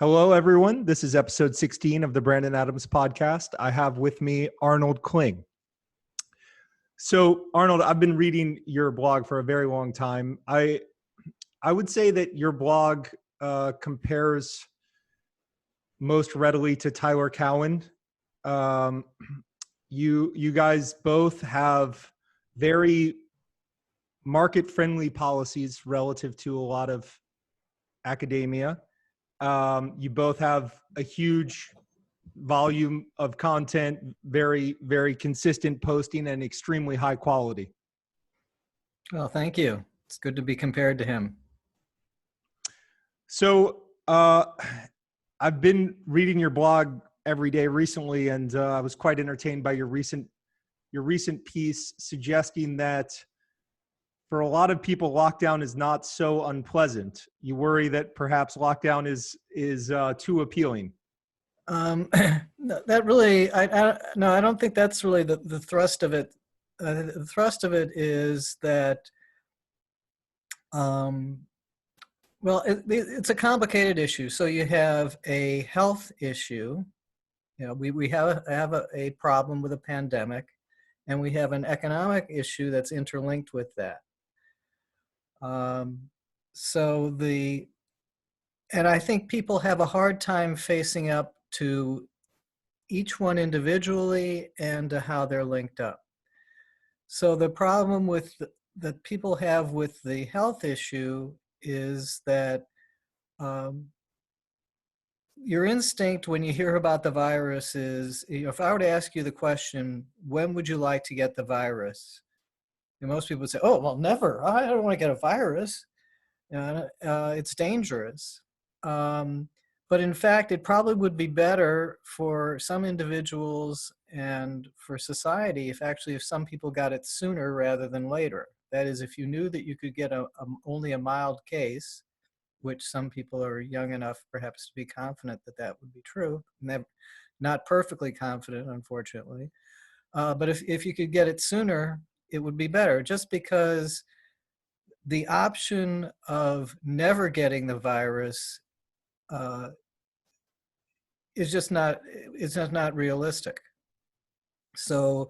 Hello, everyone. This is episode 16 of the Brandon Adams podcast. I have with me Arnold Kling. So, Arnold, I've been reading your blog for a very long time. I would say that your blog compares most readily to Tyler Cowen. Um, you guys both have very market-friendly policies relative to a lot of academia. You both have a huge volume of content, very, very consistent posting, and extremely high quality. Well, thank you. It's good to be compared to him. So I've been reading your blog every day recently, and I was quite entertained by your recent piece suggesting that for a lot of people, lockdown is not so unpleasant. You worry that perhaps lockdown is too appealing. That really, I don't think that's really the thrust of it. The thrust of it is that, it's a complicated issue. So you have a health issue. You know, we have a problem with a pandemic, and we have an economic issue that's interlinked with that. And I think people have a hard time facing up to each one individually and to how they're linked up. So the problem that people have with the health issue is that your instinct when you hear about the virus is, if I were to ask you the question, when would you like to get the virus? And most people would say, oh, well, never. I don't want to get a virus. It's dangerous. But in fact, it probably would be better for some individuals and for society if some people got it sooner rather than later. That is, if you knew that you could get only a mild case, which some people are young enough perhaps to be confident that would be true, not perfectly confident, unfortunately. But if you could get it sooner, it would be better, just because the option of never getting the virus is just not realistic. So,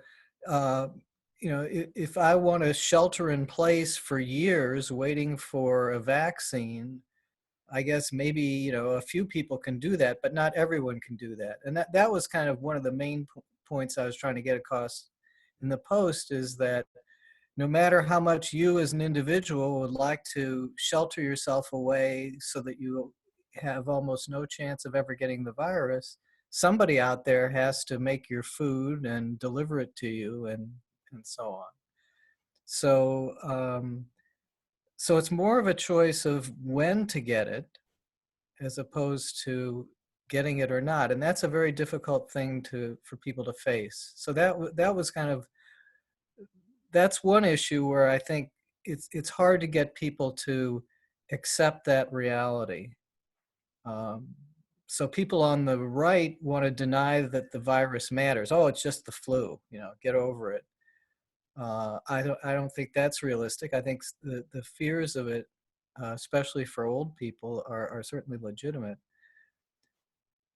if I want to shelter in place for years waiting for a vaccine, I guess maybe, a few people can do that, but not everyone can do that. And that was kind of one of the main points I was trying to get across in the post, is that no matter how much you as an individual would like to shelter yourself away so that you have almost no chance of ever getting the virus, somebody out there has to make your food and deliver it to you and so on. So, so it's more of a choice of when to get it as opposed to getting it or not. And that's a very difficult thing for people to face. So that was kind of, that's one issue where I think it's hard to get people to accept that reality. So people on the right want to deny that the virus matters. Oh, it's just the flu, get over it. I don't think that's realistic. I think the fears of it, especially for old people, are certainly legitimate.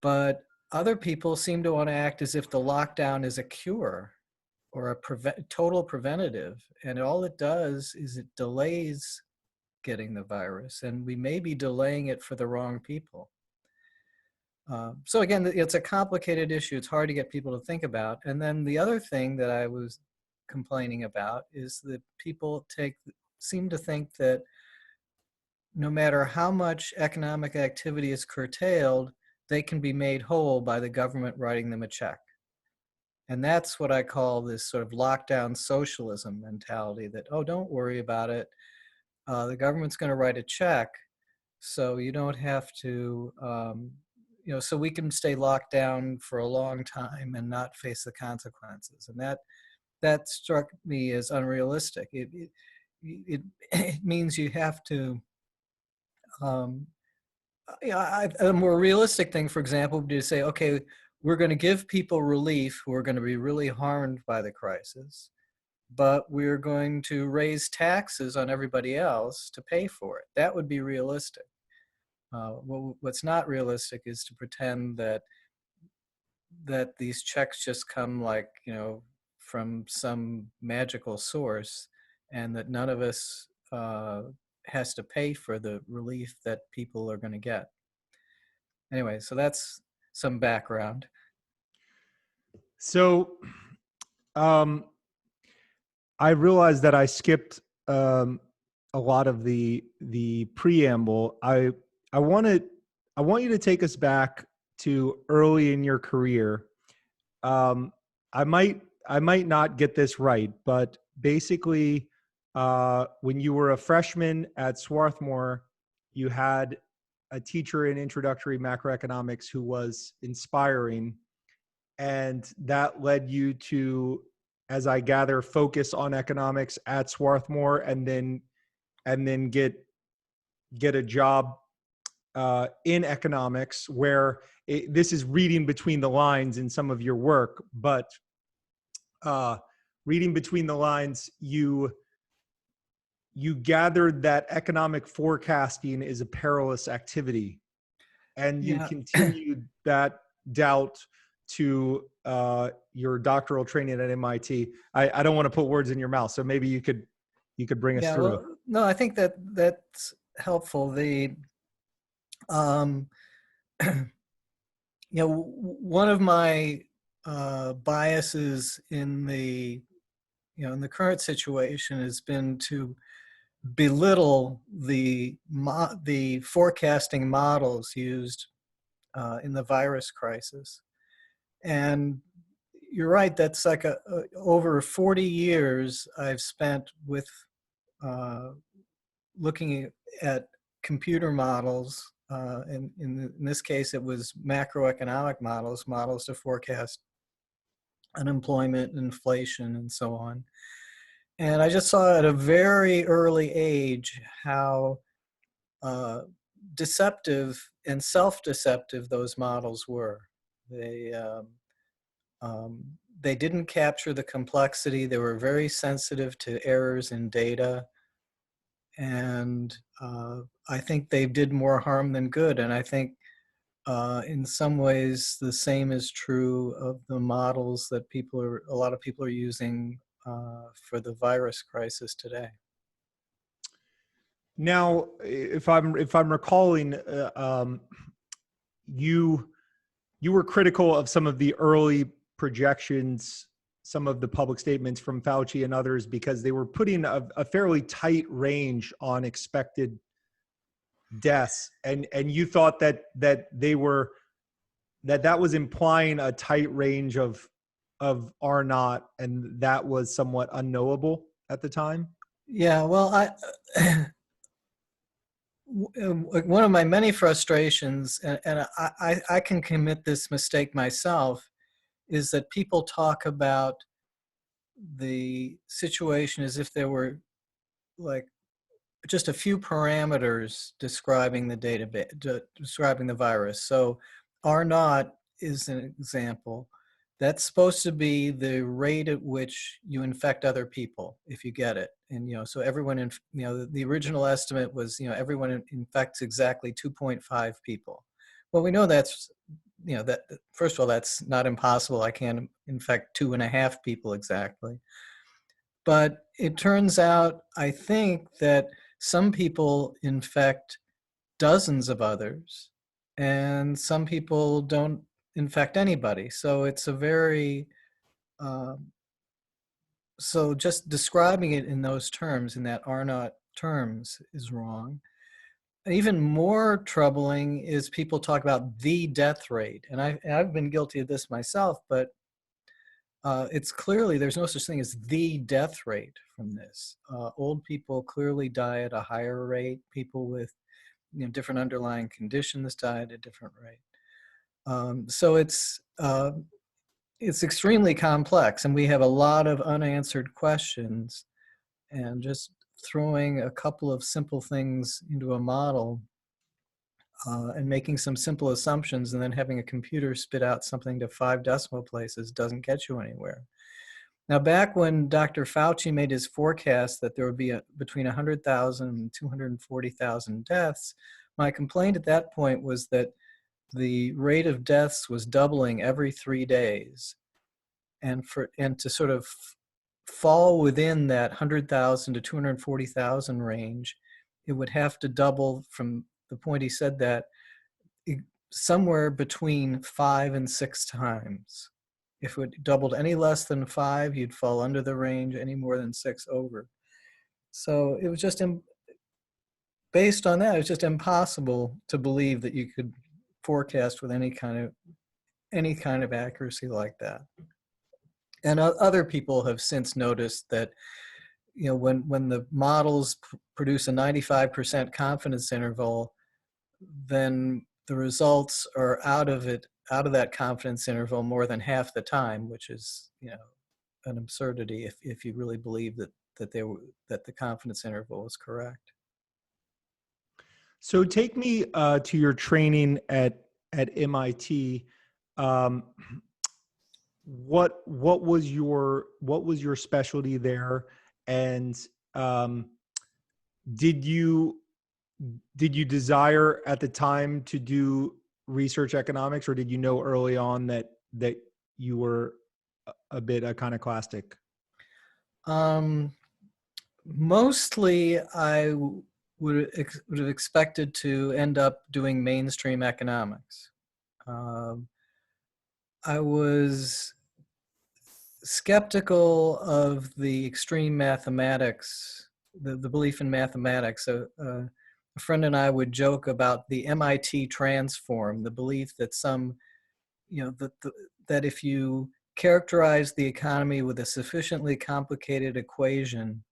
But other people seem to want to act as if the lockdown is a cure or a total preventative. And all it does is it delays getting the virus, and we may be delaying it for the wrong people. So again, it's a complicated issue. It's hard to get people to think about. And then the other thing that I was complaining about is that people seem to think that no matter how much economic activity is curtailed, they can be made whole by the government writing them a check. And that's what I call this sort of lockdown socialism mentality, that, oh, don't worry about it. The government's going to write a check, so you don't have to, so we can stay locked down for a long time and not face the consequences. And that struck me as unrealistic. It means you have to, a more realistic thing, for example, would be to say, okay, we're going to give people relief who are going to be really harmed by the crisis, but we're going to raise taxes on everybody else to pay for it. That would be realistic. What's not realistic is to pretend that these checks just come like, from some magical source, and that none of us has to pay for the relief that people are going to get. Anyway, so that's some background. So, I realized that I skipped a lot of the preamble. I want you to take us back to early in your career. Um, I might not get this right, but basically, when you were a freshman at Swarthmore, you had a teacher in introductory macroeconomics who was inspiring, and that led you to, as I gather, focus on economics at Swarthmore, and then get a job in economics, where this is reading between the lines in some of your work, but reading between the lines, you gathered that economic forecasting is a perilous activity, and you Yeah. continued that doubt to your doctoral training at MIT. I don't want to put words in your mouth, so maybe you could bring us Yeah, through. well, no, I think that's helpful. Um, one of my biases in the current situation has been to belittle the forecasting models used in the virus crisis. And you're right, that's like over 40 years I've spent with looking at computer models. In this case, it was macroeconomic models to forecast unemployment, inflation, and so on. And I just saw at a very early age how deceptive and self-deceptive those models were. They they didn't capture the complexity. They were very sensitive to errors in data, and I think they did more harm than good. And I think in some ways the same is true of the models that a lot of people are using for the virus crisis today. Now, if I'm recalling, you were critical of some of the early projections, some of the public statements from Fauci and others, because they were putting a fairly tight range on expected deaths, and you thought that was implying a tight range of R naught, and that was somewhat unknowable at the time. Yeah, well, one of my many frustrations, and I can commit this mistake myself, is that people talk about the situation as if there were like just a few parameters describing the describing the virus. So R naught is an example. That's supposed to be the rate at which you infect other people if you get it. And, so everyone, the original estimate was, everyone infects exactly 2.5 people. Well, we know that's, that first of all, that's not impossible. I can't infect 2.5 people exactly. But it turns out, I think, that some people infect dozens of others, and some people don't infect anybody. So it's a very, so just describing it in those terms, in that R naught terms, is wrong. Even more troubling is people talk about the death rate. And I've been guilty of this myself, but it's clearly, there's no such thing as the death rate from this. Old people clearly die at a higher rate. People with different underlying conditions die at a different rate. So it's extremely complex, and we have a lot of unanswered questions. And just throwing a couple of simple things into a model and making some simple assumptions and then having a computer spit out something to 5 decimal places doesn't get you anywhere. Now, back when Dr. Fauci made his forecast that there would be between 100,000 and 240,000 deaths, My complaint at that point was that the rate of deaths was doubling every 3 days. And to sort of fall within that 100,000 to 240,000 range, it would have to double from the point he said that somewhere between 5 and 6 times. If it doubled any less than 5, you'd fall under the range, any more than 6 over. So it was just, based on that, it's just impossible to believe that you could forecast with any kind of accuracy like that. And other people have since noticed that, when the models produce a 95% confidence interval, then the results are out of that confidence interval more than half the time, which is, an absurdity if you really believe that the confidence interval is correct. So take me to your training at MIT. Um, what was your specialty there, and um, did you desire at the time to do research economics, or did you know early on that you were a bit iconoclastic? Mostly, I would have expected to end up doing mainstream economics. I was skeptical of the extreme mathematics, the belief in mathematics. A friend and I would joke about the MIT transform, the belief that that if you characterize the economy with a sufficiently complicated equation,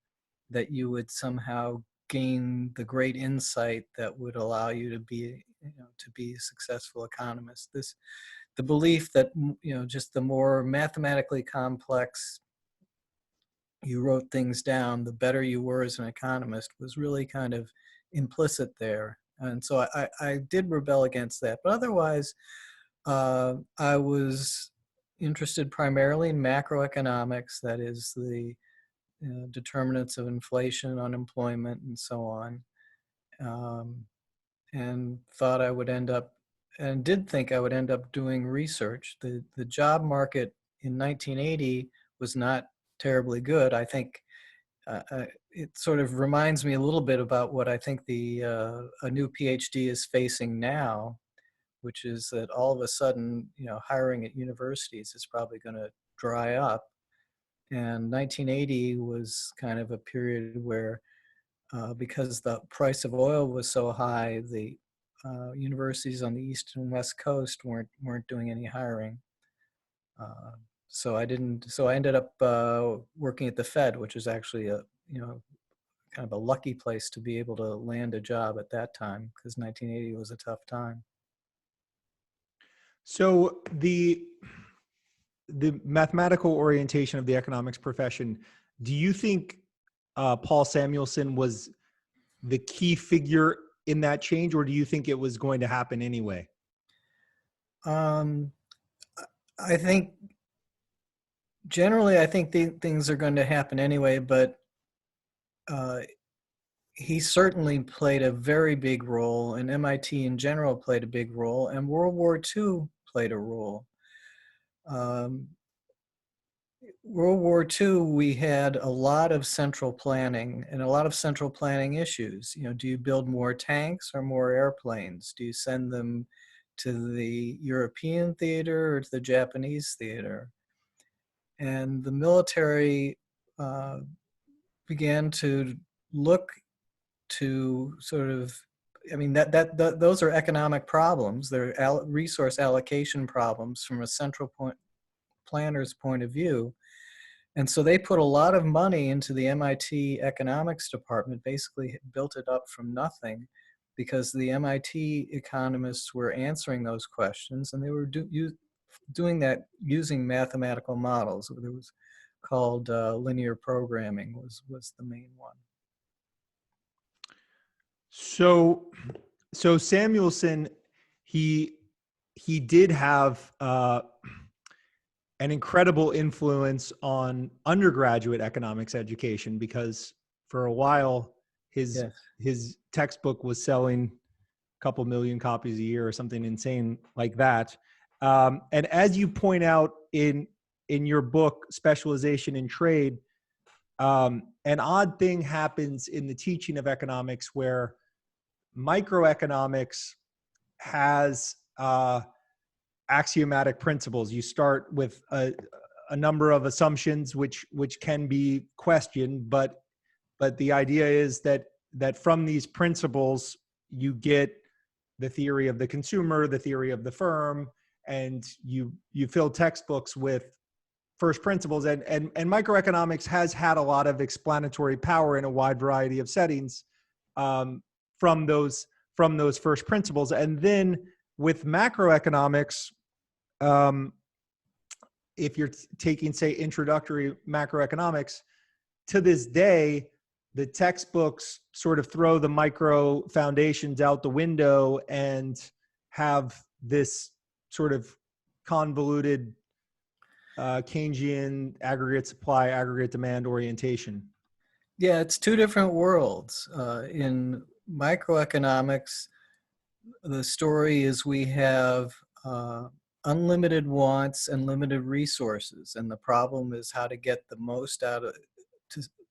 that you would somehow gain the great insight that would allow you to be a successful economist. The belief that just the more mathematically complex you wrote things down, the better you were as an economist, was really kind of implicit there. And so I did rebel against that. But otherwise, I was interested primarily in macroeconomics, that is the determinants of inflation, unemployment, and so on, and thought I would end up, and did think I would end up doing research. The job market in 1980 was not terribly good. I think it sort of reminds me a little bit about what I think a new PhD is facing now, which is that all of a sudden, hiring at universities is probably going to dry up. And 1980 was kind of a period where, because the price of oil was so high, the universities on the East and West Coast weren't doing any hiring. So I didn't. So I ended up working at the Fed, which is actually a kind of a lucky place to be able to land a job at that time, because 1980 was a tough time. So the mathematical orientation of the economics profession, do you think Paul Samuelson was the key figure in that change, or do you think it was going to happen anyway? I think generally, I think things are going to happen anyway, but he certainly played a very big role, and MIT in general played a big role, and World War II played a role. World War II, we had a lot of central planning and a lot of central planning issues. Do you build more tanks or more airplanes? Do you send them to the European theater or to the Japanese theater? And the military began to look to sort of, those are economic problems. They're resource allocation problems from a central planner's point of view. And so they put a lot of money into the MIT economics department, basically built it up from nothing, because the MIT economists were answering those questions, and they were doing that using mathematical models. It was called linear programming was the main one. So Samuelson, he did have an incredible influence on undergraduate economics education, because for a while his textbook was selling couple million copies a year or something insane like that. And as you point out in your book, Specialization in Trade, an odd thing happens in the teaching of economics where microeconomics has axiomatic principles. You start with a number of assumptions which can be questioned, but the idea is that from these principles you get the theory of the consumer, the theory of the firm, and you fill textbooks with first principles. And microeconomics has had a lot of explanatory power in a wide variety of settings from those first principles. And then with macroeconomics, if you're taking, say, introductory macroeconomics, to this day, the textbooks sort of throw the micro foundations out the window and have this sort of convoluted Keynesian aggregate supply, aggregate demand orientation. Yeah, it's two different worlds. In microeconomics, the story is we have unlimited wants and limited resources, and the problem is how to get the most out of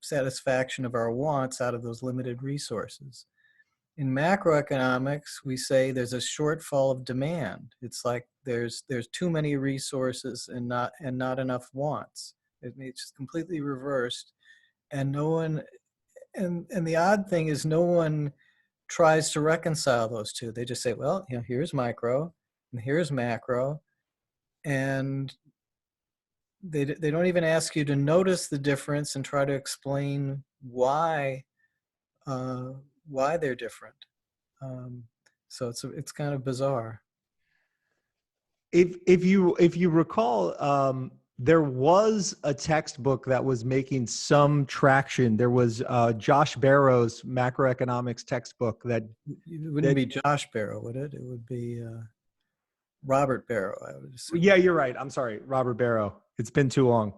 satisfaction of our wants out of those limited resources. In macroeconomics, we say there's a shortfall of demand. It's like there's too many resources and not enough wants. It's completely reversed, and no one. And the odd thing is, no one tries to reconcile those two. They just say, well, here's micro and here's macro, and they don't even ask you to notice the difference and try to explain why they're different. So it's kind of bizarre. If you recall, there was a textbook that was making some traction. There was Josh Barrow's macroeconomics textbook that it wouldn't be Josh Barrow, would it? It would be Robert Barrow, I would assume. Yeah, you're right. I'm sorry, Robert Barrow. It's been too long.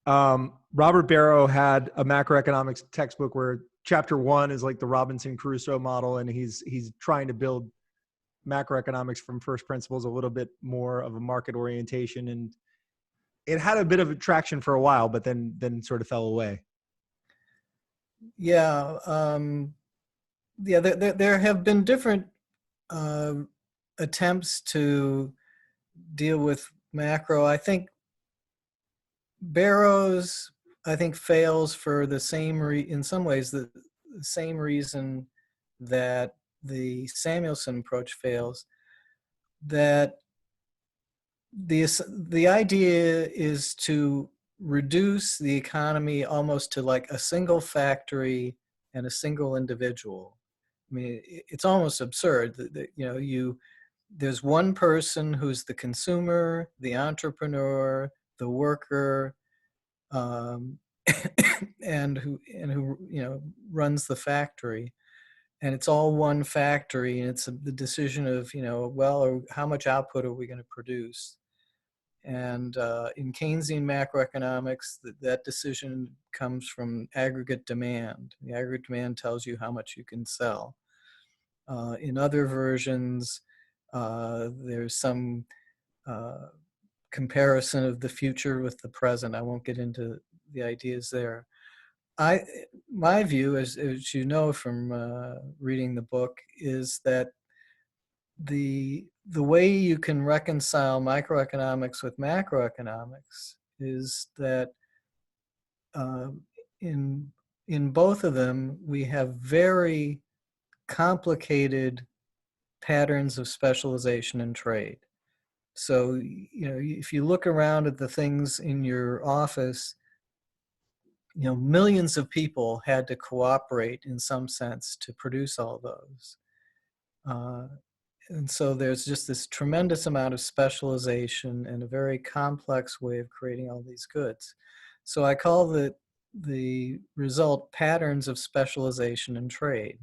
Robert Barrow had a macroeconomics textbook where chapter 1 is like the Robinson Crusoe model, and he's trying to build macroeconomics from first principles, a little bit more of a market orientation, and it had a bit of attraction for a while, but then sort of fell away. Yeah, there have been different attempts to deal with macro. I think Barrows, fails for the same in some ways the same reason that the Samuelson approach fails. That the idea is to reduce the economy almost to like a single factory and a single individual. I mean, it's almost absurd that there's one person who's the consumer, the entrepreneur, the worker, and who runs the factory, and it's all one factory, and it's the decision of how much output are we going to produce. And in Keynesian macroeconomics, that decision comes from aggregate demand. The aggregate demand tells you how much you can sell. In other versions, there's some comparison of the future with the present. I won't get into the ideas there. My view, as you know from reading the book, is that the way you can reconcile microeconomics with macroeconomics is that in both of them we have very complicated patterns of specialization in trade. So if you look around at the things in your office, millions of people had to cooperate in some sense to produce all those. And so there's just this tremendous amount of specialization and a very complex way of creating all these goods. So I call the result patterns of specialization in trade.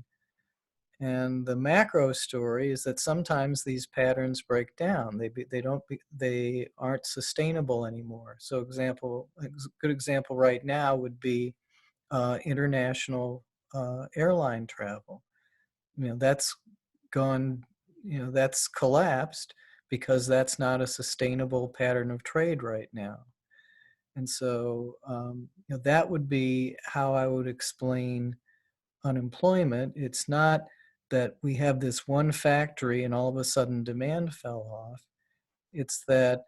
And the macro story is that sometimes these patterns break down. They aren't sustainable anymore. So a good example right now would be international airline travel. That's gone, that's collapsed because that's not a sustainable pattern of trade right now. And so, that would be how I would explain unemployment. It's not that we have this one factory and all of a sudden demand fell off. It's that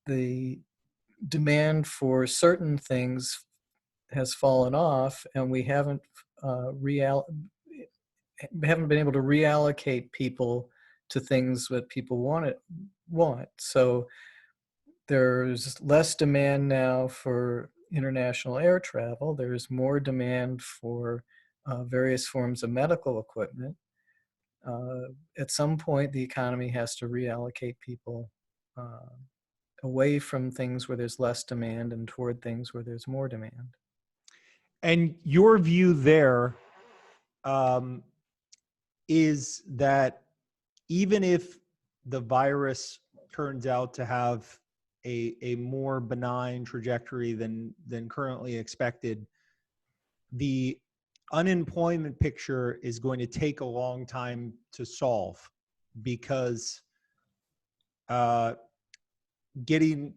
the demand for certain things has fallen off, and we haven't been able to reallocate people to things that people want. So there's less demand now for international air travel. There's more demand for various forms of medical equipment. At some point, the economy has to reallocate people away from things where there's less demand and toward things where there's more demand. And your view there is that even if the virus turns out to have a more benign trajectory than currently expected, the unemployment picture is going to take a long time to solve, because getting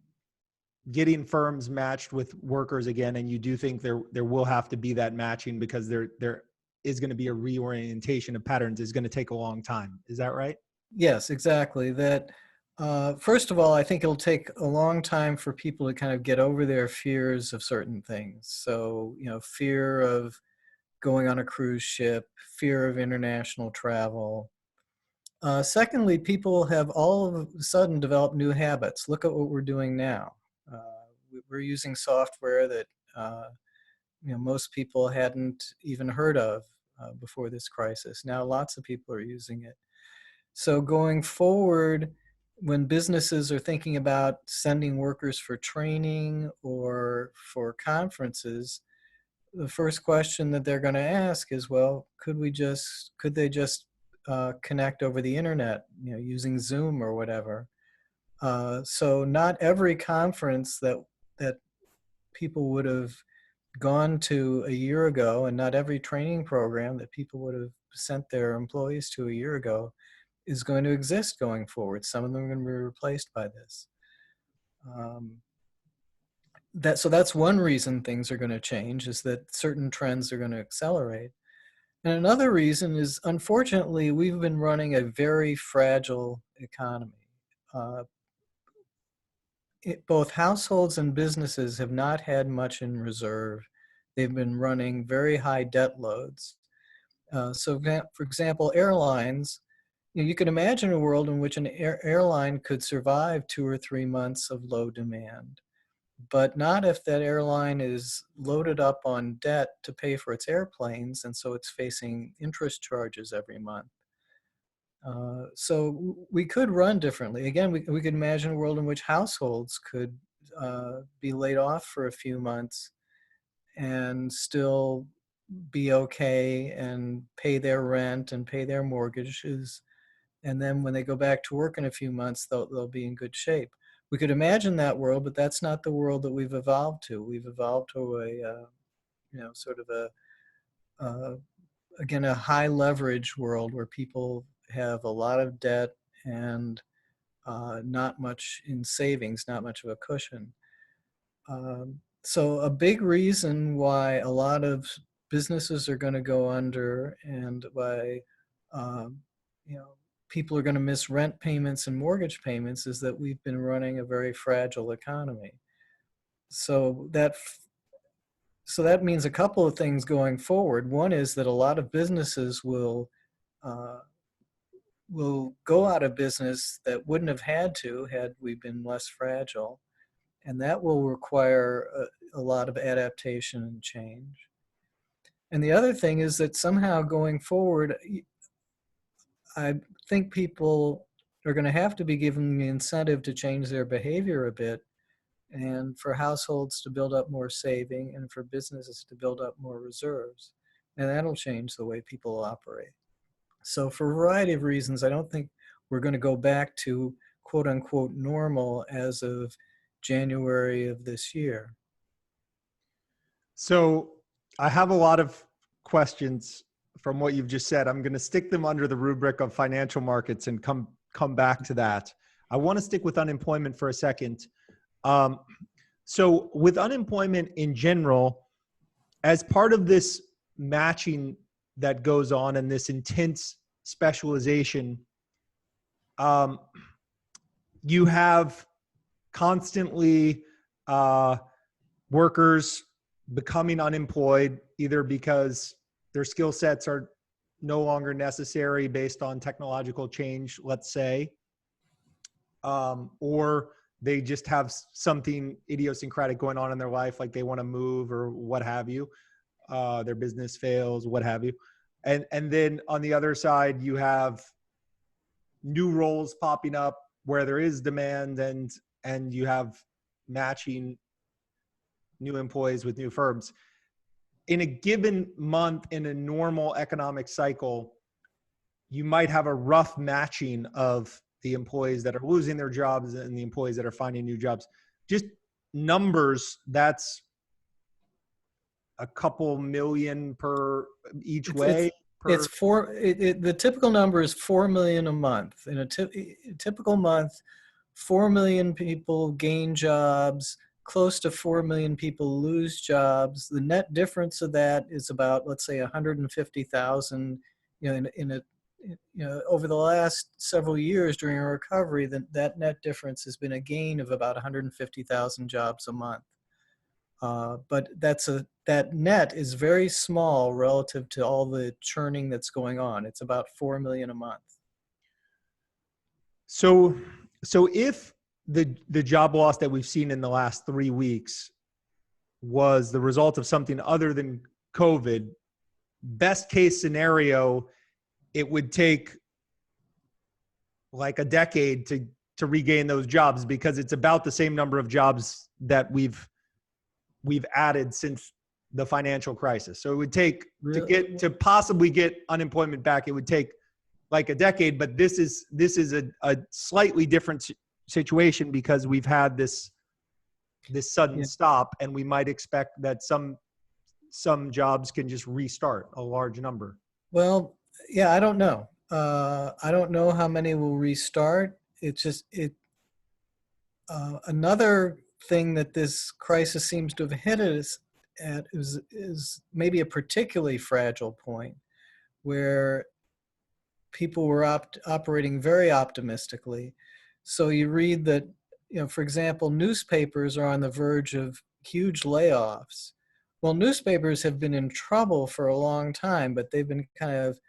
firms matched with workers again, and you do think there will have to be that matching because there is going to be a reorientation of patterns, is going to take a long time. Is that right? Yes, exactly. That first of all, I think it'll take a long time for people to kind of get over their fears of certain things. So, fear of going on a cruise ship, fear of international travel. Secondly, people have all of a sudden developed new habits. Look at what we're doing now. We're using software that most people hadn't even heard of before this crisis. Now lots of people are using it. So going forward, when businesses are thinking about sending workers for training or for conferences, the first question that they're going to ask is, well, could they just connect over the internet, using Zoom or whatever? So not every conference that people would have gone to a year ago, and not every training program that people would have sent their employees to a year ago is going to exist going forward. Some of them are going to be replaced by this. So that's one reason things are going to change, is that certain trends are going to accelerate. And another reason is, unfortunately, we've been running a very fragile economy. Both households and businesses have not had much in reserve. They've been running very high debt loads. So for example, airlines, you could imagine a world in which an airline could survive 2 or 3 months of low demand, but not if that airline is loaded up on debt to pay for its airplanes, and so it's facing interest charges every month. So we could run differently. Again, we could imagine a world in which households could be laid off for a few months and still be okay and pay their rent and pay their mortgages. And then when they go back to work in a few months, they'll be in good shape. We could imagine that world, but that's not the world that we've evolved to. We've evolved to a, sort of again, a high leverage world where people have a lot of debt and not much in savings, not much of a cushion. So a big reason why a lot of businesses are going to go under, and why people are going to miss rent payments and mortgage payments, is that we've been running a very fragile economy. So that means a couple of things going forward. One is that a lot of businesses will go out of business that wouldn't have had to had we been less fragile. And that will require a lot of adaptation and change. And the other thing is that somehow going forward, I think people are going to have to be given the incentive to change their behavior a bit, and for households to build up more saving, and for businesses to build up more reserves. And that'll change the way people operate. So for a variety of reasons, I don't think we're going to go back to quote unquote normal as of January of this year. So I have a lot of questions from what you've just said. I'm going to stick them under the rubric of financial markets and come back to that. I want to stick with unemployment for a second. So with unemployment in general, as part of this matching that goes on and this intense specialization, you have constantly workers becoming unemployed, either because their skill sets are no longer necessary based on technological change, let's say, or they just have something idiosyncratic going on in their life, like they want to move or what have you. Their business fails, what have you. And then on the other side, you have new roles popping up where there is demand, and you have matching new employees with new firms. In a given month in a normal economic cycle, you might have a rough matching of the employees that are losing their jobs and the employees that are finding new jobs. Just numbers, that's a couple million per each way. The typical number is 4 million a month. In a typical month, 4 million people gain jobs, close to 4 million people lose jobs. The net difference of that is about, let's say, 150,000. Over the last several years during a recovery, that net difference has been a gain of about 150,000 jobs a month. But that net is very small relative to all the churning that's going on. It's about 4 million a month. So if the job loss that we've seen in the last 3 weeks was the result of something other than COVID, best case scenario, it would take like a decade to regain those jobs, because it's about the same number of jobs that we've added since the financial crisis. So it would take to possibly get unemployment back, it would take like a decade. But this is a slightly different situation, because we've had this sudden stop, and we might expect that some jobs can just restart, a large number. Well, yeah, I don't know. I don't know how many will restart. It's just another thing that this crisis seems to have hit us at is maybe a particularly fragile point, where people were operating very optimistically. So you read that, for example, newspapers are on the verge of huge layoffs. Well, newspapers have been in trouble for a long time, but they've been kind of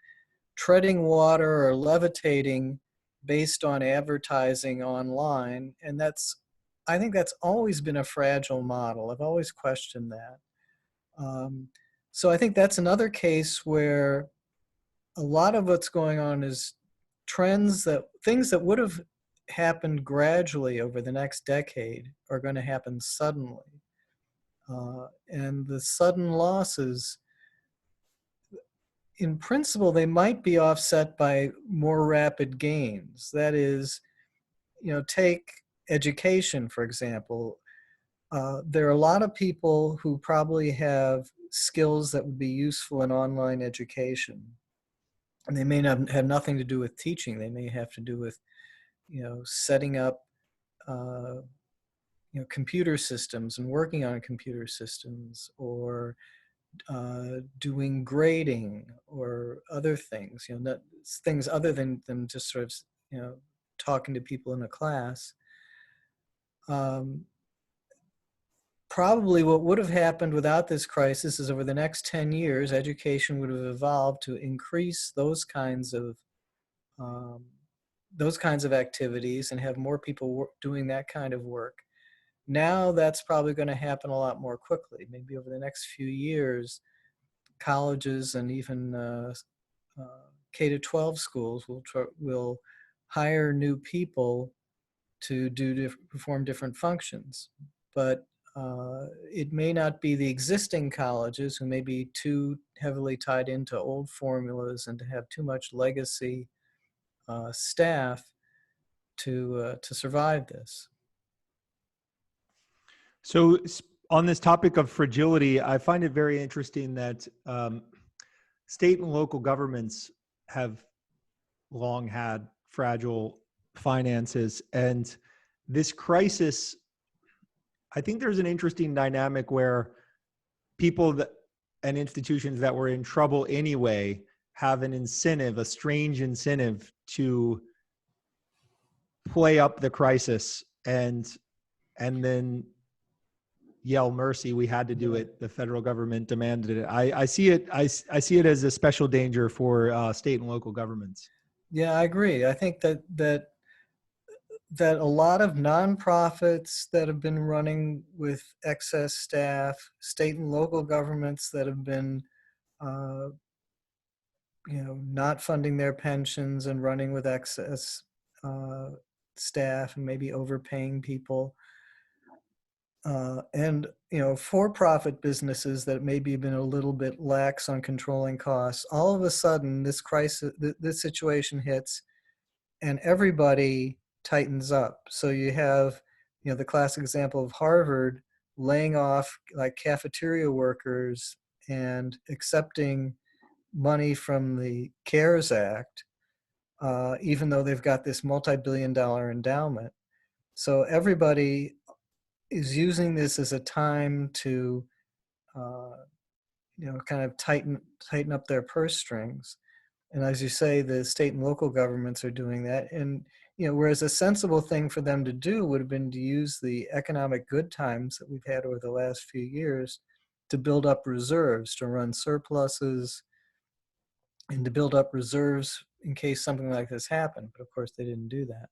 treading water or levitating based on advertising online. And I think that's always been a fragile model. I've always questioned that. So I think that's another case where a lot of what's going on is things that would have happened gradually over the next decade are going to happen suddenly. And the sudden losses, in principle, they might be offset by more rapid gains. That is, take education, for example. There are a lot of people who probably have skills that would be useful in online education. And they may not have nothing to do with teaching. They may have to do with, setting up, computer systems and working on computer systems, or doing grading or other things. Things other than just sort of, talking to people in a class. Probably what would have happened without this crisis is, over the next 10 years, education would have evolved to increase those kinds of activities and have more people doing that kind of work. Now that's probably going to happen a lot more quickly. Maybe over the next few years, colleges and even K-12 schools will hire new people to perform different functions. But it may not be the existing colleges, who may be too heavily tied into old formulas and to have too much legacy staff to survive this. So on this topic of fragility, I find it very interesting that state and local governments have long had fragile finances, and this crisis, I think there's an interesting dynamic where people that, and institutions that were in trouble anyway have an incentive, a strange incentive to play up the crisis and then yell mercy, we had to do it, the federal government demanded it. I see it I see it as a special danger for state and local governments. Yeah, I agree. I think that a lot of nonprofits that have been running with excess staff, state and local governments that have been, uh, not funding their pensions and running with excess uh, staff and maybe overpaying people, and for-profit businesses that maybe have been a little bit lax on controlling costs. All of a sudden, this crisis, this situation hits, and everybody tightens up. So you have, the classic example of Harvard laying off like cafeteria workers and accepting money from the CARES Act, even though they've got this multi-billion-dollar endowment. So everybody is using this as a time to, uh, kind of tighten up their purse strings. And as you say, the state and local governments are doing that. And, whereas a sensible thing for them to do would have been to use the economic good times that we've had over the last few years to build up reserves, to run surpluses, and to build up reserves in case something like this happened. But of course, they didn't do that.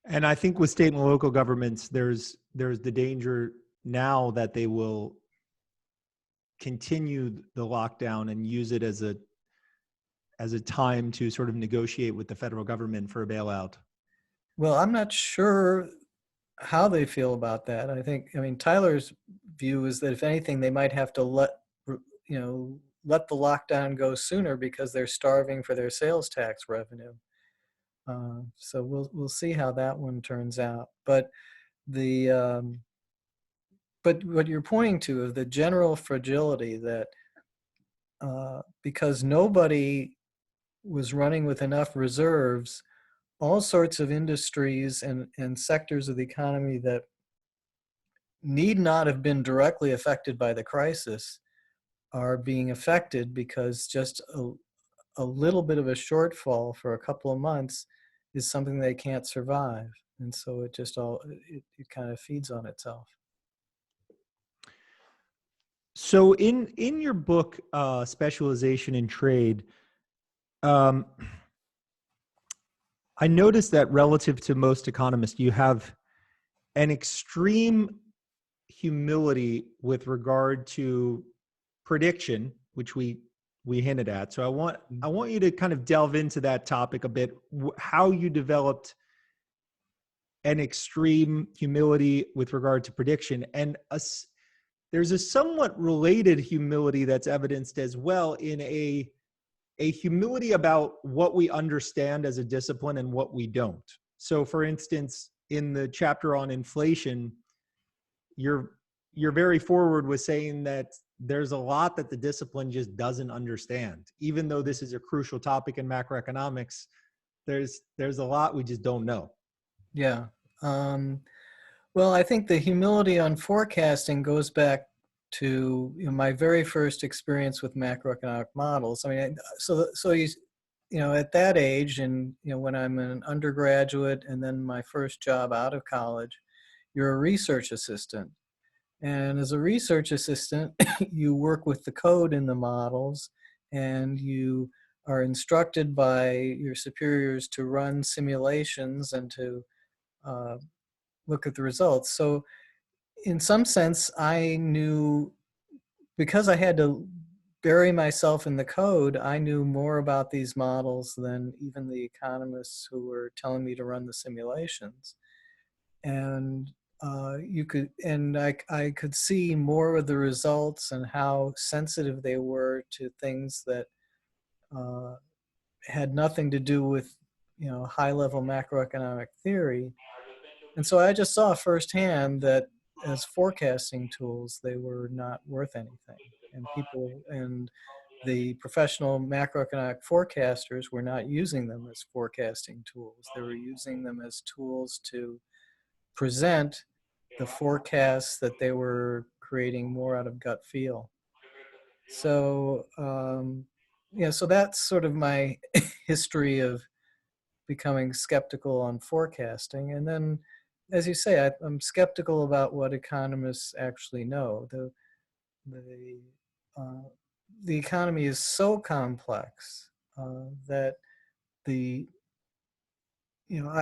And I think with state and local governments, there's the danger now that they will continue the lockdown and use it as a time to sort of negotiate with the federal government for a bailout. Well, I'm not sure how they feel about that. I mean, Tyler's view is that if anything, they might have to let the lockdown go sooner because they're starving for their sales tax revenue. So we'll see how that one turns out. But but what you're pointing to of the general fragility that because nobody was running with enough reserves, all sorts of industries and sectors of the economy that need not have been directly affected by the crisis are being affected because just a little bit of a shortfall for a couple of months is something they can't survive. And so it just it kind of feeds on itself. So in your book, Specialization in Trade, I noticed that relative to most economists, you have an extreme humility with regard to prediction, which we hinted at. So I want you to kind of delve into that topic a bit, how you developed an extreme humility with regard to prediction, and there's a somewhat related humility that's evidenced as well in a humility about what we understand as a discipline and what we don't. So for instance, in the chapter on inflation, you're very forward with saying that there's a lot that the discipline just doesn't understand. Even though this is a crucial topic in macroeconomics, there's a lot we just don't know. Yeah. Well, I think the humility on forecasting goes back to my very first experience with macroeconomic models. I mean, so you at that age, and when I'm an undergraduate, and then my first job out of college, you're a research assistant, and as a research assistant, you work with the code in the models, and you are instructed by your superiors to run simulations and to look at the results. So in some sense, I knew, because I had to bury myself in the code, I knew more about these models than even the economists who were telling me to run the simulations. And I could see more of the results and how sensitive they were to things that uh, had nothing to do with high-level macroeconomic theory. And so I just saw firsthand that as forecasting tools, they were not worth anything. And the professional macroeconomic forecasters were not using them as forecasting tools. They were using them as tools to present the forecasts that they were creating more out of gut feel. So, yeah, so that's sort of my history of becoming skeptical on forecasting. And then, as you say, I'm skeptical about what economists actually know. The, uh, the economy is so complex that the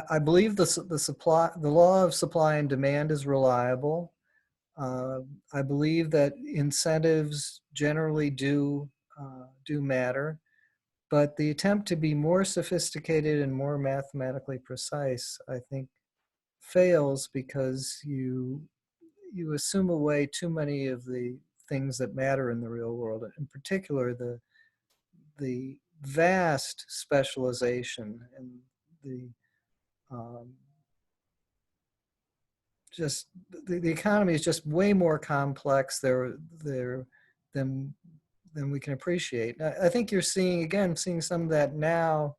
I believe the law of supply and demand is reliable. I believe that incentives generally do matter, but the attempt to be more sophisticated and more mathematically precise, I think, fails because you assume away too many of the things that matter in the real world. In particular, the vast specialization and the um, just the economy is just way more complex there than than we can appreciate. I think you're seeing some of that now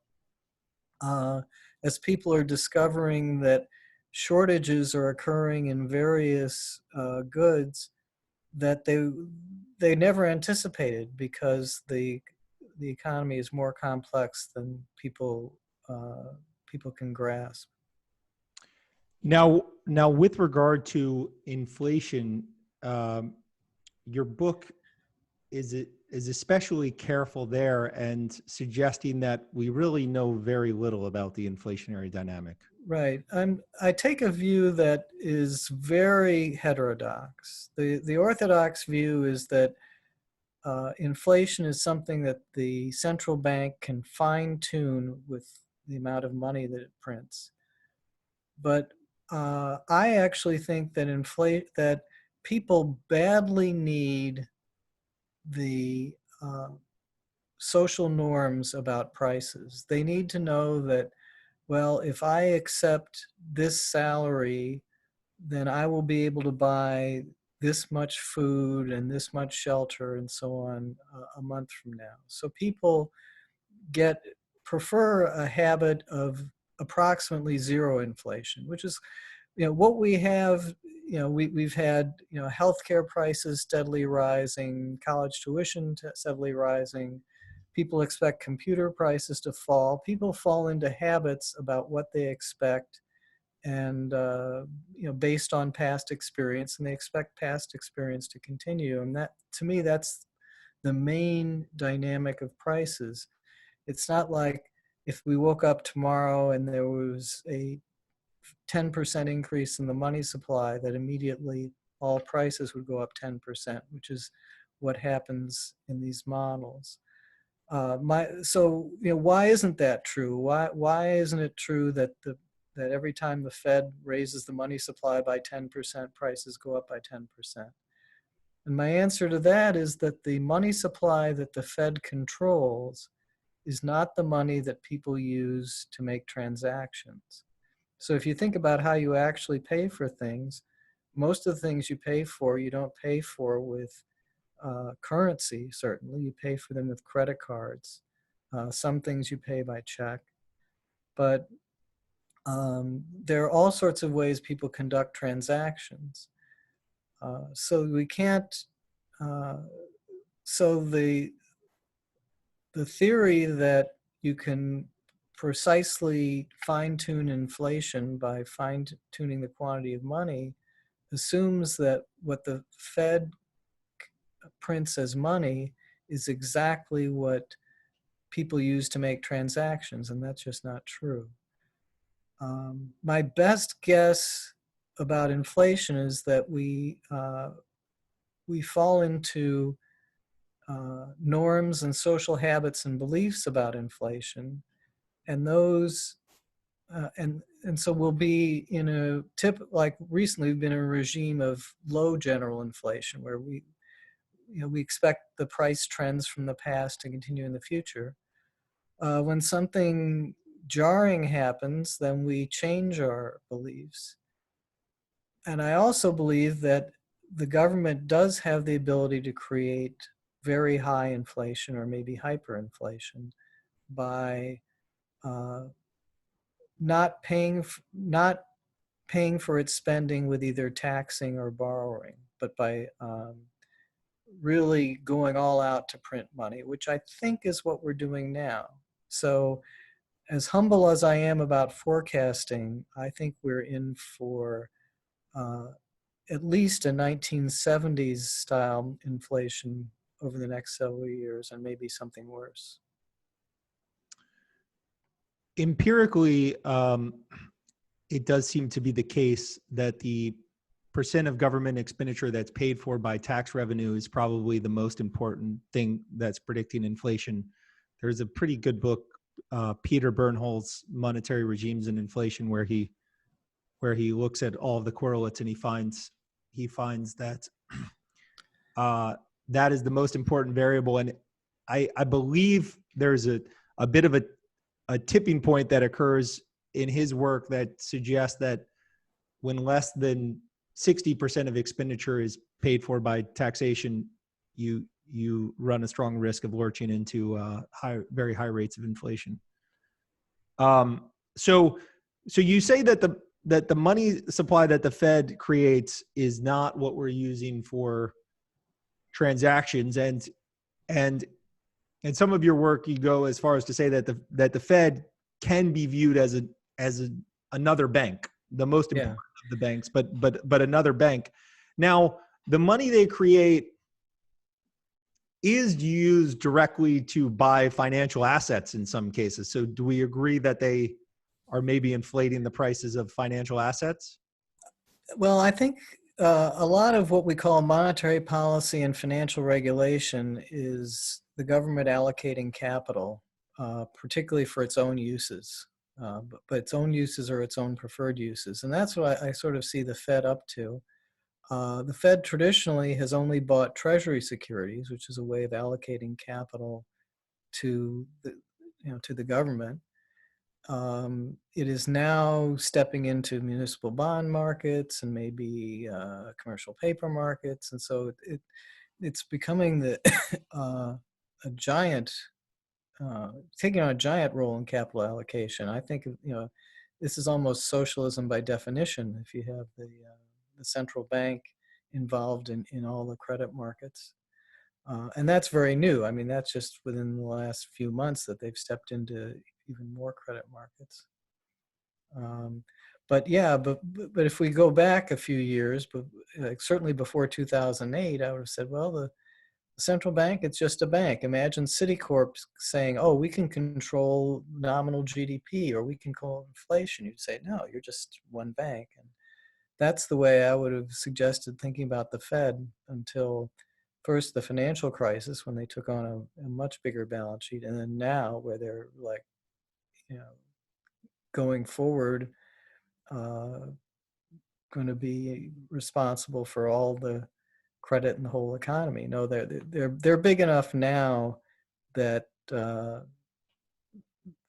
uh, as people are discovering that shortages are occurring in various goods that they never anticipated because the economy is more complex than people can grasp. Now, with regard to inflation, your book is especially careful there and suggesting that we really know very little about the inflationary dynamic. Right. I take a view that is very heterodox. The orthodox view is that inflation is something that the central bank can fine tune with the amount of money that it prints. But I actually think that that people badly need the social norms about prices. They need to know that, well, if I accept this salary, then I will be able to buy this much food and this much shelter and so on a month from now. So people prefer a habit of approximately zero inflation, which is what we have. We've had healthcare prices steadily rising, college tuition steadily rising. People expect computer prices to fall. People fall into habits about what they expect, and based on past experience, and they expect past experience to continue. And that, to me, that's the main dynamic of prices. It's not like if we woke up tomorrow and there was a 10% increase in the money supply, that immediately all prices would go up 10%, which is what happens in these models. Why isn't that true? Why isn't it true that every time the Fed raises the money supply by 10%, prices go up by 10%? And my answer to that is that the money supply that the Fed controls is not the money that people use to make transactions. So if you think about how you actually pay for things, most of the things you pay for, you don't pay for with currency, certainly. You pay for them with credit cards. Some things you pay by check. But there are all sorts of ways people conduct transactions. So we can't, so the theory that you can precisely fine-tune inflation by fine-tuning the quantity of money assumes that what the Fed prints as money is exactly what people use to make transactions, and that's just not true. My best guess about inflation is that we fall into norms and social habits and beliefs about inflation, and those and so we'll be in a like recently we've been in a regime of low general inflation where we expect the price trends from the past to continue in the future. When something jarring happens, then we change our beliefs. And I also believe that the government does have the ability to create very high inflation or maybe hyperinflation by uh, not paying for its spending with either taxing or borrowing, but by really going all out to print money, which I think is what we're doing now. So, as humble as I am about forecasting, I think we're in for uh, at least a 1970s style inflation over the next several years, and maybe something worse. Empirically, it does seem to be the case that the percent of government expenditure that's paid for by tax revenue is probably the most important thing that's predicting inflation. There's a pretty good book, Peter Bernhol's Monetary Regimes and Inflation, where he looks at all of the correlates, and he finds that that is the most important variable. And I believe there's a bit of a tipping point that occurs in his work that suggests that when less than 60% of expenditure is paid for by taxation, you run a strong risk of lurching into very high rates of inflation. So you say that the money supply that the Fed creates is not what we're using for transactions, and in some of your work, you go as far as to say that the Fed can be viewed as another bank, the most important of the banks, but another bank. Now, the money they create is used directly to buy financial assets in some cases. So, do we agree that they are maybe inflating the prices of financial assets? Well, I think a lot of what we call monetary policy and financial regulation is the government allocating capital, particularly for its own uses, but its own uses or its own preferred uses. And that's what I sort of see the Fed up to. The Fed traditionally has only bought treasury securities, which is a way of allocating capital to the government. It is now stepping into municipal bond markets and maybe commercial paper markets, and so it's becoming a giant, taking on a giant role in capital allocation. I think this is almost socialism by definition. If you have the central bank involved in all the credit markets. And that's very new. I mean, that's just within the last few months that they've stepped into even more credit markets. But if we go back a few years, but certainly before 2008, I would have said, well, the central bank, it's just a bank. Imagine Citicorp saying, oh, we can control nominal GDP or we can control inflation. You'd say, no, you're just one bank. And that's the way I would have suggested thinking about the Fed until first the financial crisis, when they took on a much bigger balance sheet, and then now where they're like, going forward, going to be responsible for all the credit in the whole economy. No, they're big enough now that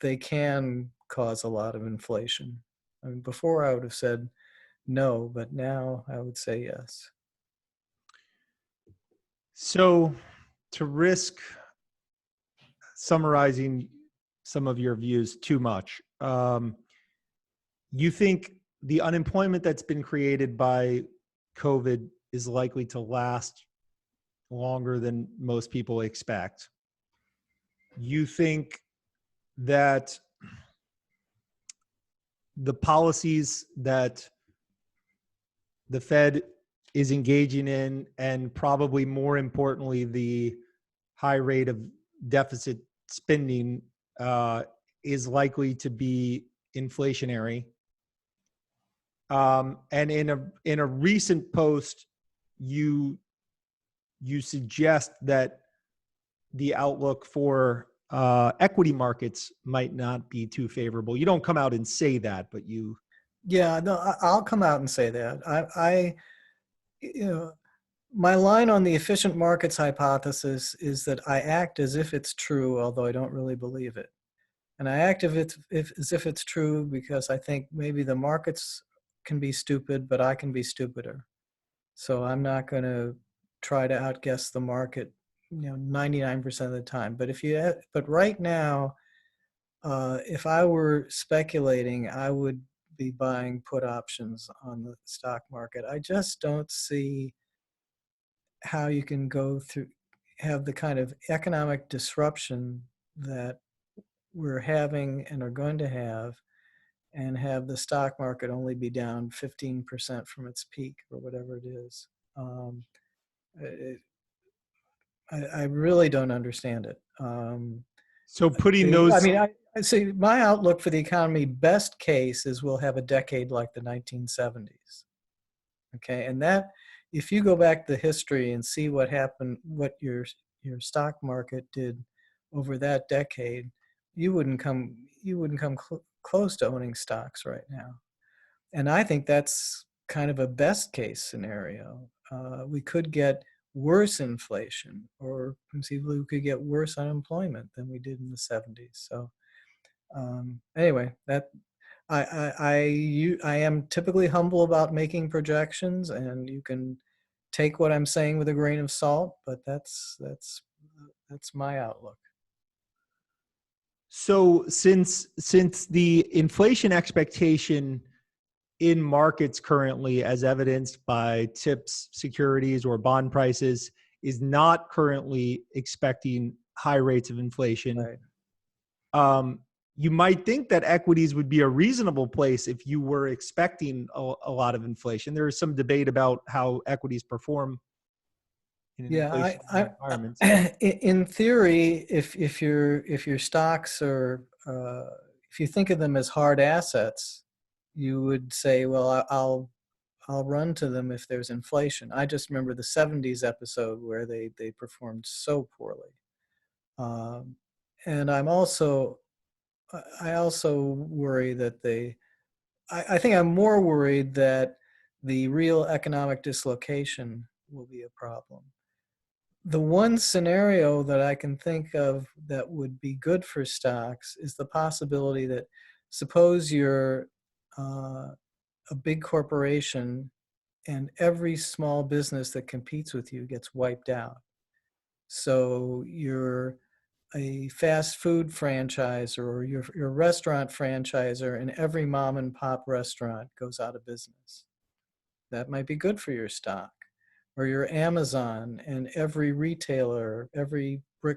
they can cause a lot of inflation. I mean, before I would have said no, but now I would say yes. So, to risk summarizing some of your views too much, you think the unemployment that's been created by COVID is likely to last longer than most people expect. You think that the policies that the Fed is engaging in, and probably more importantly, the high rate of deficit spending is likely to be inflationary. And in a recent post, you suggest that the outlook for equity markets might not be too favorable. You don't come out and say that, but you. Yeah, no, I'll come out and say that. My line on the efficient markets hypothesis is that I act as if it's true, although I don't really believe it. And I act as if it's true because I think maybe the markets can be stupid, but I can be stupider. So I'm not going to try to outguess the market 99% of the time. But right now, if I were speculating, I would be buying put options on the stock market. I just don't see how you can have the kind of economic disruption that we're having and are going to and have the stock market only be down 15% from its peak or whatever it is. It, I really don't understand it. So putting those, I see my outlook for the economy, best case is we'll have a decade like the 1970s. Okay, and that if you go back to history and see what happened, what your stock market did over that decade, you wouldn't come close to owning stocks right now. And I think that's kind of a best case scenario. We could get worse inflation, or conceivably we could get worse unemployment than we did in the 70s. So anyway, that I am typically humble about making projections, and you can take what I'm saying with a grain of salt, but that's my outlook. so since the inflation expectation in markets currently, as evidenced by TIPS securities or bond prices, is not currently expecting high rates of inflation. Right. You might think that equities would be a reasonable place if you were expecting a lot of inflation. There is some debate about how equities perform in an Yeah, inflationary environment. in theory, if your stocks are if you think of them as hard assets, you would say, well, I'll run to them if there's inflation. I just remember the 70s episode where they performed so poorly. And I also worry that I think I'm more worried that the real economic dislocation will be a problem. The one scenario that I can think of that would be good for stocks is the possibility that, suppose you're a big corporation and every small business that competes with you gets wiped out. So you're a fast food franchisor, or you're a restaurant franchisor, and every mom and pop restaurant goes out of business. That might be good for your stock. Or you're Amazon and every brick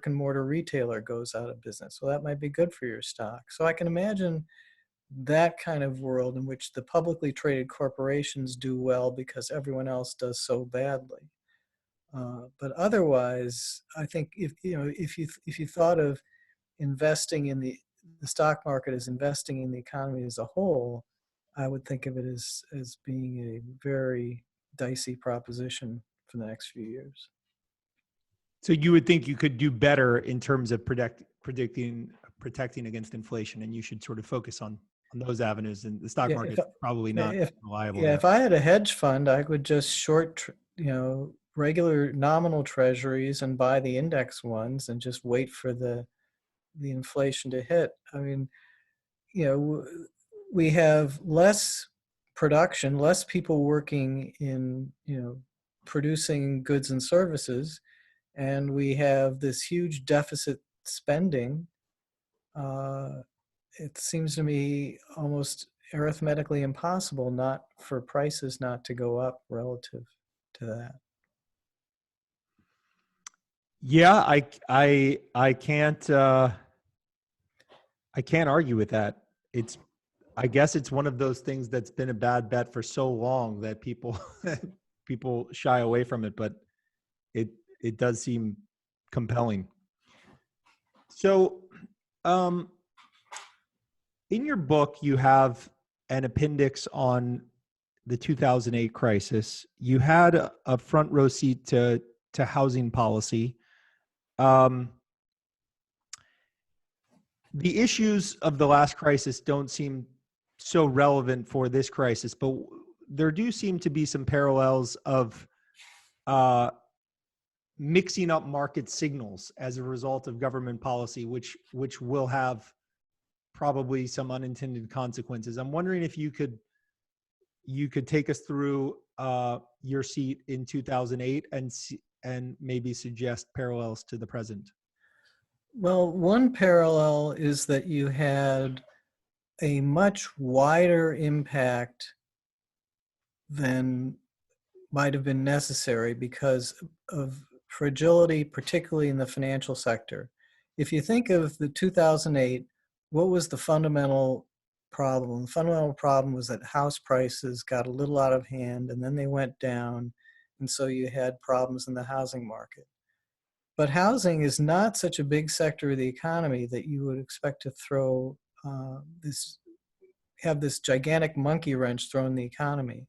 and mortar retailer goes out of business. Well, that might be good for your stock. So I can imagine that kind of world in which the publicly traded corporations do well because everyone else does so badly. But otherwise, I think if you thought of investing in the stock market as investing in the economy as a whole, I would think of it as being a very dicey proposition for the next few years. So you would think you could do better in terms of protecting against inflation, and you should sort of focus on those avenues. And the stock market probably not reliable. Yeah, if I had a hedge fund, I would just short, regular nominal treasuries and buy the index ones and just wait for the inflation to hit. I mean, we have less production, less people working in, producing goods and services, and we have this huge deficit spending. It seems to me almost arithmetically impossible not for prices not to go up relative to that. Yeah, I can't argue with that. I guess it's one of those things that's been a bad bet for so long that people people shy away from it, but it does seem compelling. So, in your book, you have an appendix on the 2008 crisis. You had a front row seat to housing policy. The issues of the last crisis don't seem so relevant for this crisis, but there do seem to be some parallels of mixing up market signals as a result of government policy, which will have probably some unintended consequences. I'm wondering if you could take us through your seat in 2008 and and maybe suggest parallels to the present? Well, one parallel is that you had a much wider impact than might have been necessary because of fragility, particularly in the financial sector. If you think of the 2008, what was the fundamental problem? The fundamental problem was that house prices got a little out of hand and then they went down, and so you had problems in the housing market. But housing is not such a big sector of the economy that you would expect to throw have this gigantic monkey wrench thrown in the economy.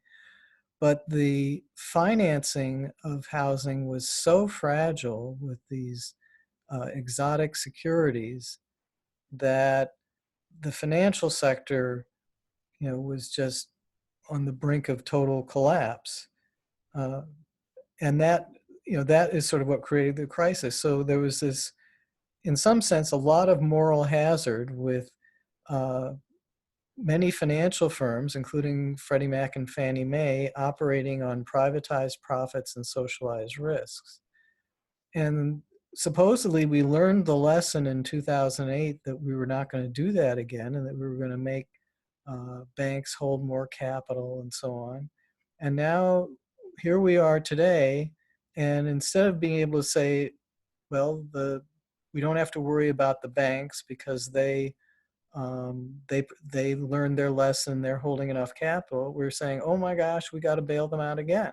But the financing of housing was so fragile with these exotic securities that the financial sector, was just on the brink of total collapse. Uh, and that is sort of what created the crisis. So there was this, in some sense, a lot of moral hazard with uh, many financial firms, including Freddie Mac and Fannie Mae, operating on privatized profits and socialized risks. And supposedly we learned the lesson in 2008 that we were not going to do that again, and that we were going to make banks hold more capital and so on. And now here we are today, and instead of being able to say, well, we don't have to worry about the banks because they learned their lesson, they're holding enough capital, we're saying, oh my gosh, we got to bail them out again.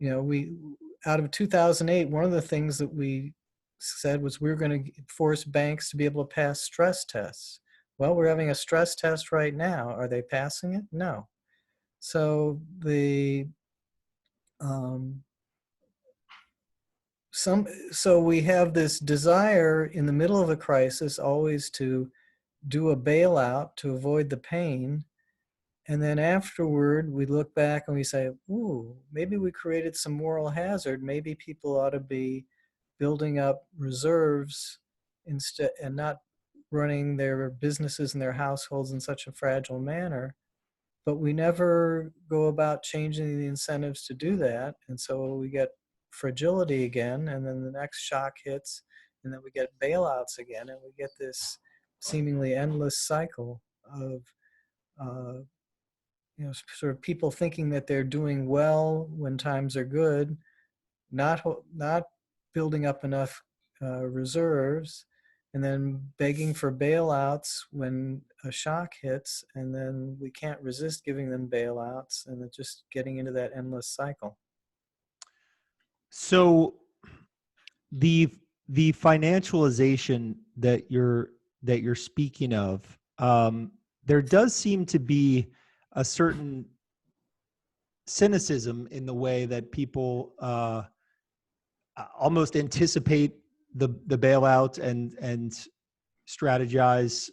We out of 2008, one of the things that we said was we were going to force banks to be able to pass stress tests. Well, we're having a stress test right now. Are they passing it? No. So um, so we have this desire in the middle of a crisis always to do a bailout to avoid the pain. And then afterward, we look back and we say, ooh, maybe we created some moral hazard. Maybe people ought to be building up reserves instead and not running their businesses and their households in such a fragile manner. But we never go about changing the incentives to do that. And so we get fragility again, and then the next shock hits, and then we get bailouts again, and we get this seemingly endless cycle of uh, sort of people thinking that they're doing well when times are good, not building up enough reserves, and then begging for bailouts when a shock hits, and then we can't resist giving them bailouts, and it's just getting into that endless cycle. So the financialization that you're speaking of, there does seem to be a certain cynicism in the way that people almost anticipate the bailout and strategize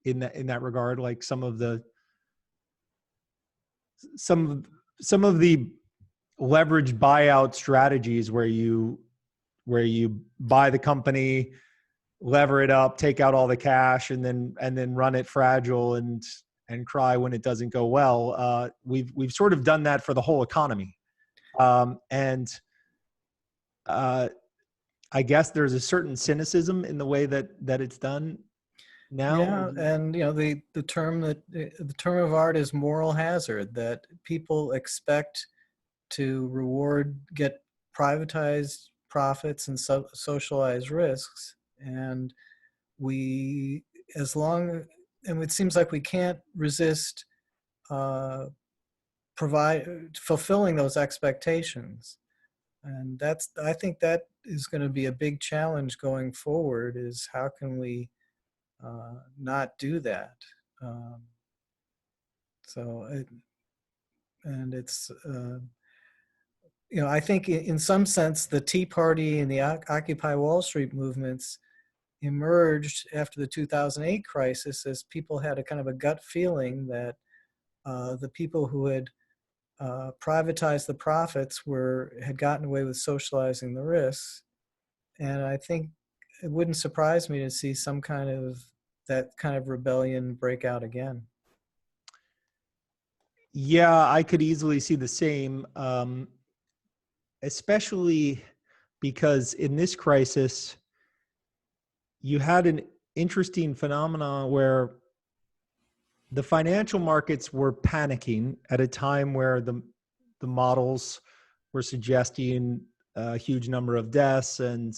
in that regard. Like some of the leveraged buyout strategies where you buy the company, lever it up, take out all the cash, and then run it fragile and cry when it doesn't go well. We've sort of done that for the whole economy, and I guess there's a certain cynicism in the way that it's done now. Yeah, and the term of art is moral hazard, that people expect to get privatized profits and socialized risks, and it seems like we can't resist fulfilling those expectations. And I think that is going to be a big challenge going forward, is how can we not do that. I think in some sense the Tea Party and the Occupy Wall Street movements emerged after the 2008 crisis as people had a kind of a gut feeling that the people who had privatized the profits had gotten away with socializing the risks. And I think it wouldn't surprise me to see that kind of rebellion break out again. Yeah, I could easily see the same. especially because in this crisis, you had an interesting phenomenon where the financial markets were panicking at a time where the models were suggesting a huge number of deaths and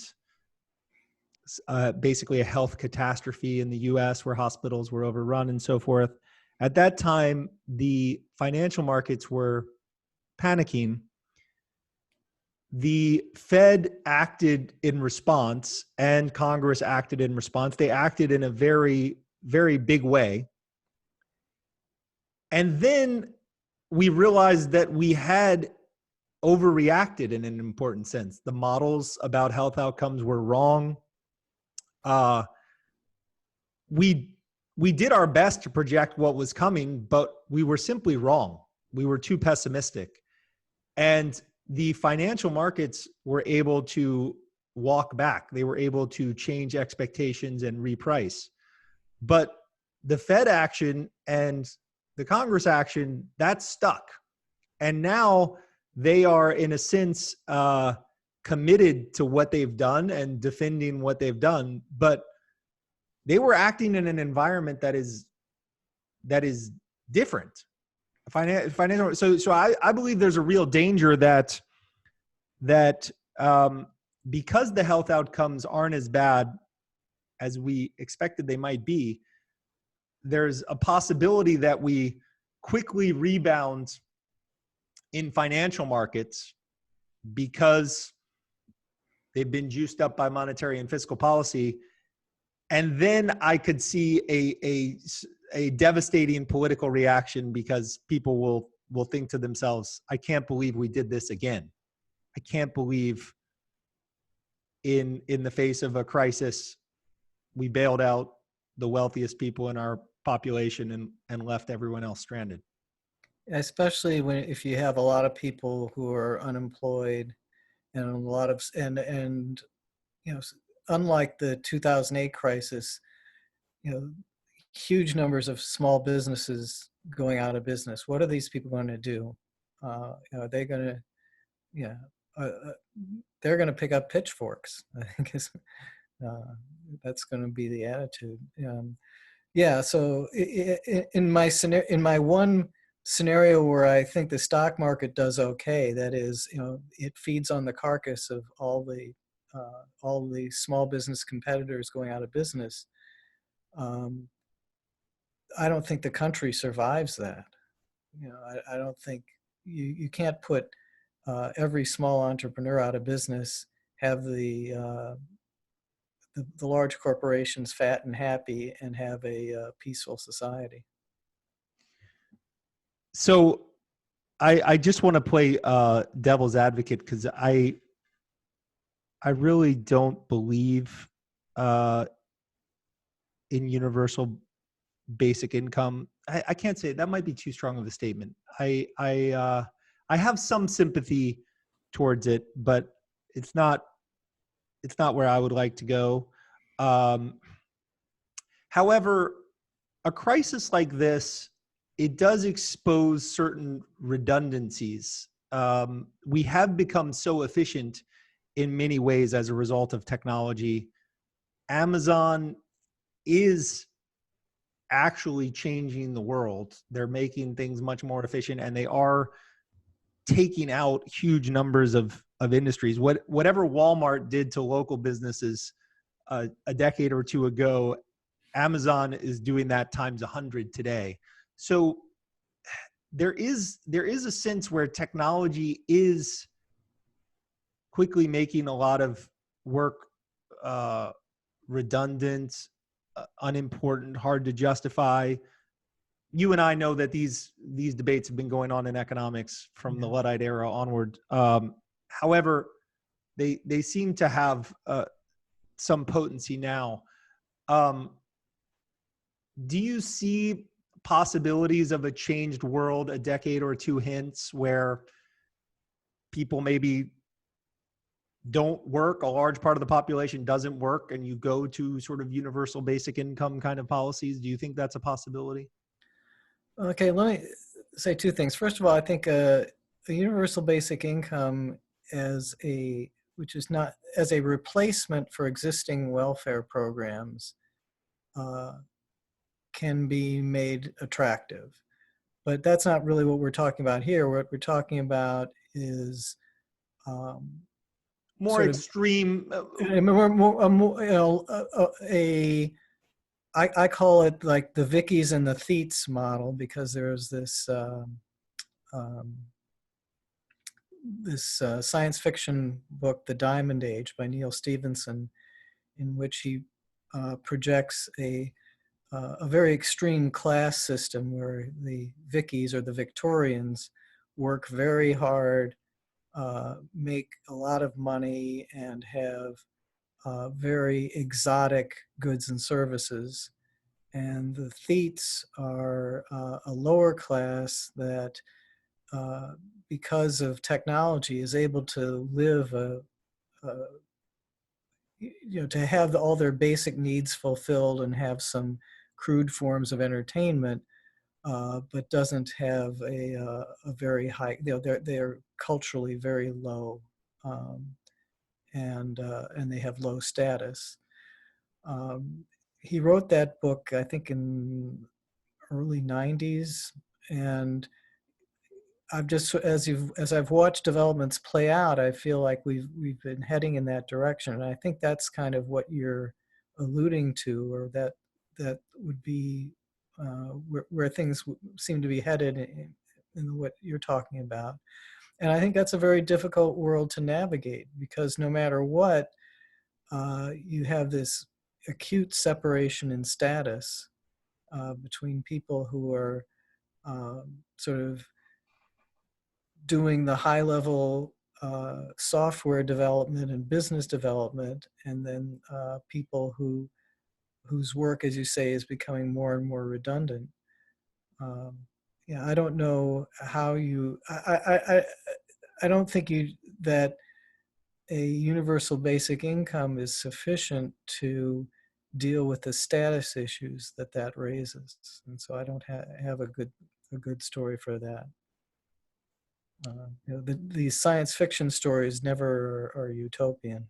basically a health catastrophe in the US where hospitals were overrun and so forth. At that time, the financial markets were panicking. The Fed acted in response and Congress acted in response. They acted in a very, very big way. And then we realized that we had overreacted in an important sense. The models about health outcomes were wrong. We did our best to project what was coming, but we were simply wrong. We were too pessimistic. And the financial markets were able to walk back. They were able to change expectations and reprice. But the Fed action and the Congress action, that's stuck. And now they are, in a sense, committed to what they've done and defending what they've done. But they were acting in an environment that is different. Financial. So I believe there's a real danger that because the health outcomes aren't as bad as we expected they might be, there's a possibility that we quickly rebound in financial markets because they've been juiced up by monetary and fiscal policy. And then I could see a devastating political reaction because people will think to themselves, I can't believe we did this again. I can't believe in the face of a crisis, we bailed out the wealthiest people in our population and left everyone else stranded. Especially if you have a lot of people who are unemployed and a lot of, and you know, unlike the 2008 crisis, you know, huge numbers of small businesses going out of business. What are these people going to do? Are they going to, they're going to pick up pitchforks. I think that's going to be the attitude. So in my one scenario where I think the stock market does okay, that is, it feeds on the carcass of all the small business competitors going out of business. I don't think the country survives that. I don't think you can't put every small entrepreneur out of business, have the large corporations fat and happy, and have a peaceful society. So I just want to play devil's advocate because I really don't believe in universal basic income. I can't say that might be too strong of a statement. I have some sympathy towards it, but it's not where I would like to go. However, a crisis like this, it does expose certain redundancies. We have become so efficient in many ways as a result of technology. Amazon is actually changing the world. They're making things much more efficient, and they are taking out huge numbers of industries. Whatever Walmart did to local businesses a decade or two ago, Amazon is doing that times 100 today. So there is a sense where technology is quickly making a lot of work redundant, unimportant, hard to justify. You and I know that these debates have been going on in economics from the Luddite era onward. However, they seem to have some potency now. Do you see possibilities of a changed world a decade or two hence where people maybe don't work, a large part of the population doesn't work, and you go to sort of universal basic income kind of policies? Do you think that's a possibility? Okay, let me say two things. First of all, I think a universal basic income as not as a replacement for existing welfare programs can be made attractive. But that's not really what we're talking about here. What we're talking about is More sort of extreme. I call it like the Vickies and the Theets model, because there's this science fiction book, The Diamond Age by Neil Stephenson, in which he projects a very extreme class system where the Vickies or the Victorians work very hard, make a lot of money, and have very exotic goods and services. And the Theets are a lower class that, because of technology, is able to live to have all their basic needs fulfilled and have some crude forms of entertainment, but doesn't have a very high. They're culturally very low, um, and they have low status. He wrote that book, I think, in early '90s, and I've just as I've watched developments play out, I feel like we've been heading in that direction, and I think that's kind of what you're alluding to, or that would be where things seem to be headed in what you're talking about. And I think that's a very difficult world to navigate, because no matter what, you have this acute separation in status between people who are sort of doing the high level software development and business development, and then people whose work, as you say, is becoming more and more redundant. Yeah, I don't know how you. I don't think that a universal basic income is sufficient to deal with the status issues that raises, and so I don't have a good story for that. These science fiction stories never are utopian.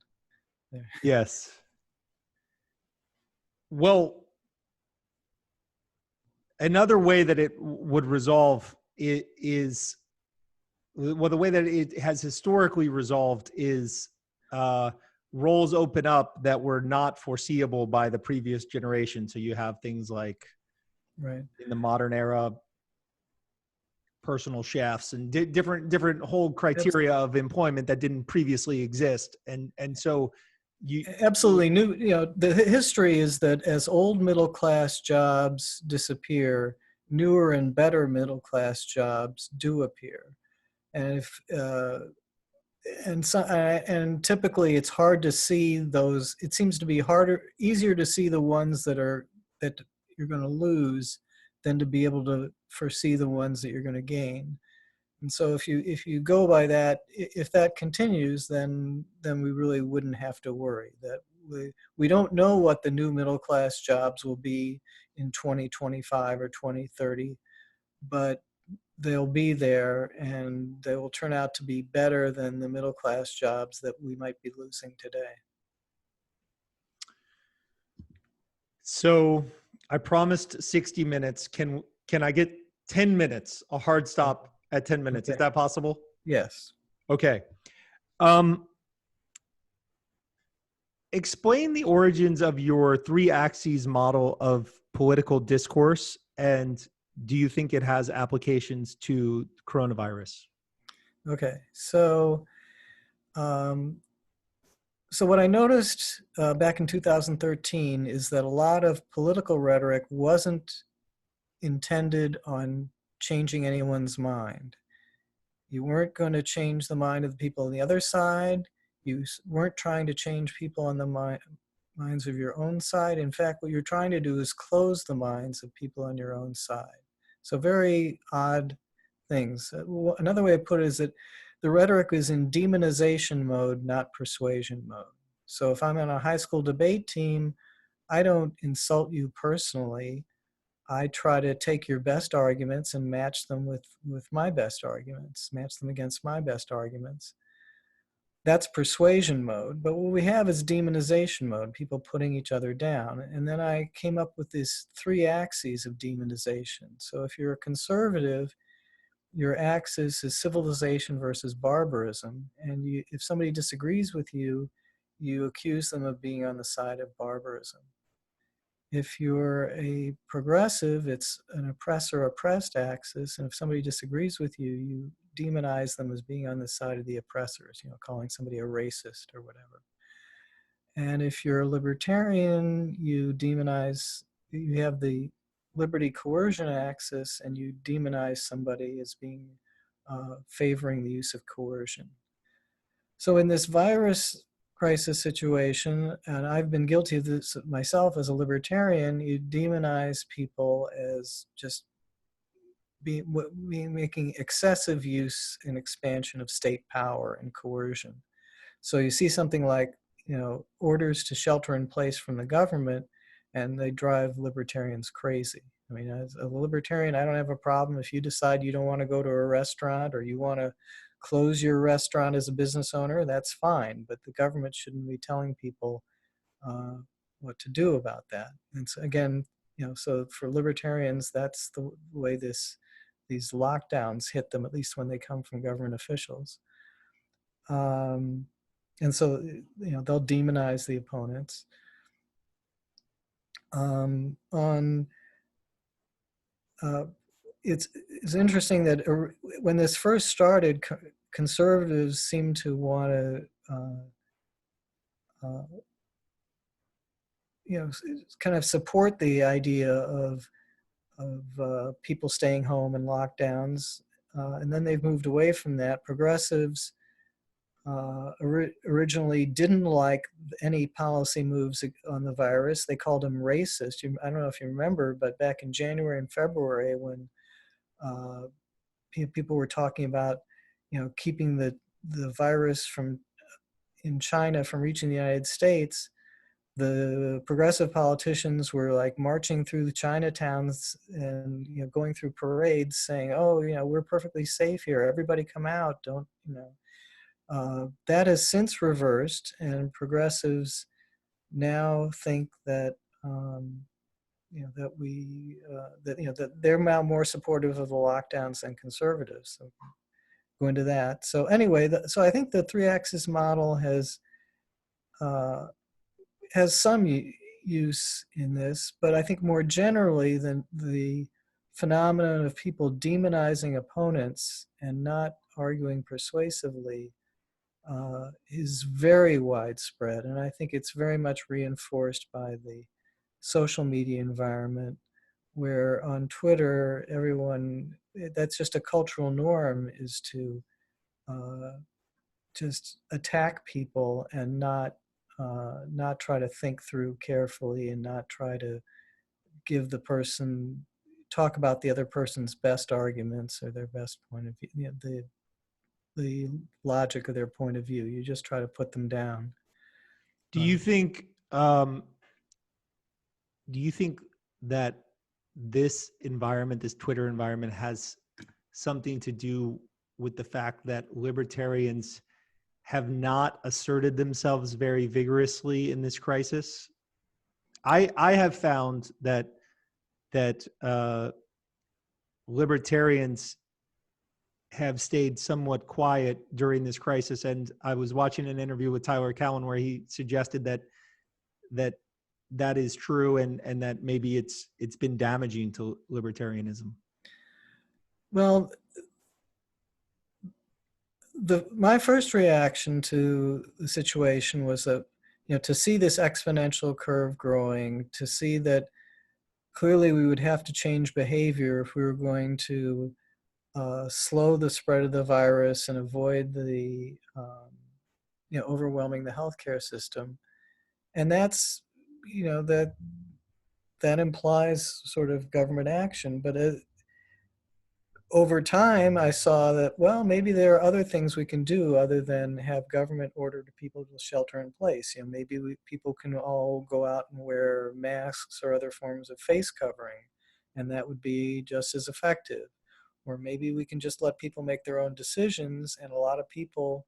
Yes. Well, another way that it would resolve it is, well, the way that it has historically resolved is roles open up that were not foreseeable by the previous generation. So you have things like, Right. in the modern era, personal chefs and different whole criteria of employment that didn't previously exist. And so you Absolutely new. The history is that as old middle class jobs disappear, newer and better middle class jobs do appear. And if and typically it's hard to see those. It seems to be easier to see the ones that you're going to lose than to be able to foresee the ones that you're going to gain. And so if you go by that, if that continues, then we really wouldn't have to worry. That we don't know what the new middle class jobs will be in 2025 or 2030, but they'll be there, and they will turn out to be better than the middle class jobs that we might be losing today. So I promised 60 minutes. Can I get 10 minutes, a hard stop at 10 minutes? Okay. Is that possible? Yes. Okay. Explain the origins of your three axes model of political discourse, and do you think it has applications to coronavirus? Okay. So what I noticed back in 2013 is that a lot of political rhetoric wasn't intended on changing anyone's mind. You weren't going to change the mind of the people on the other side. You weren't trying to change people on the minds of your own side. In fact, what you're trying to do is close the minds of people on your own side. So very odd things. Another way to put it is that the rhetoric is in demonization mode, not persuasion mode. So if I'm on a high school debate team, I don't insult you personally. I try to take your best arguments and match them with my best arguments, match them against my best arguments. That's persuasion mode. But what we have is demonization mode, people putting each other down. And then I came up with these three axes of demonization. So if you're a conservative, your axis is civilization versus barbarism. And if somebody disagrees with you, you accuse them of being on the side of barbarism. If you're a progressive, it's an oppressor-oppressed axis, and if somebody disagrees with you, you demonize them as being on the side of the oppressors, calling somebody a racist or whatever. And if you're a libertarian, you have the liberty coercion axis, and you demonize somebody as being favoring the use of coercion. So in this virus crisis situation, and I've been guilty of this myself as a libertarian, you demonize people as just making excessive use and expansion of state power and coercion. So you see something like, orders to shelter in place from the government, and they drive libertarians crazy. I mean, as a libertarian, I don't have a problem if you decide you don't want to go to a restaurant or you want to close your restaurant as a business owner, that's fine. But the government shouldn't be telling people what to do about that. And so again, so for libertarians, that's the way these lockdowns hit them, at least when they come from government officials. And so, they'll demonize the opponents. It's interesting that when this first started, conservatives seemed to want to, kind of support the idea of people staying home and lockdowns, and then they've moved away from that. Progressives originally didn't like any policy moves on the virus. They called them racist. I don't know if you remember, but back in January and February, when people were talking about, keeping the virus in China from reaching the United States, the progressive politicians were like marching through the Chinatowns and going through parades saying, "Oh, we're perfectly safe here. Everybody come out. Don't." That has since reversed, and progressives now think that that they're now more supportive of the lockdowns than conservatives. So go into that. So anyway, so I think the three-axis model has some use in this, but I think more generally than the phenomenon of people demonizing opponents and not arguing persuasively is very widespread, and I think it's very much reinforced by the social media environment, where on Twitter, that's just a cultural norm, is to just attack people and not try to think through carefully, and not try to talk about the other person's best arguments or their best point of view, the logic of their point of view. You just try to put them down. Do you think that this environment, this Twitter environment, has something to do with the fact that libertarians have not asserted themselves very vigorously in this crisis? I have found that libertarians have stayed somewhat quiet during this crisis, and I was watching an interview with Tyler Cowen where he suggested that is true, and that maybe it's been damaging to libertarianism. Well, my first reaction to the situation was that, to see this exponential curve growing, to see that clearly we would have to change behavior if we were going to slow the spread of the virus and avoid the overwhelming the healthcare system. And that's, that implies sort of government action. But over time, I saw that, well, maybe there are other things we can do other than have government order people to shelter in place. Maybe people can all go out and wear masks or other forms of face covering, and that would be just as effective. Or maybe we can just let people make their own decisions, and a lot of people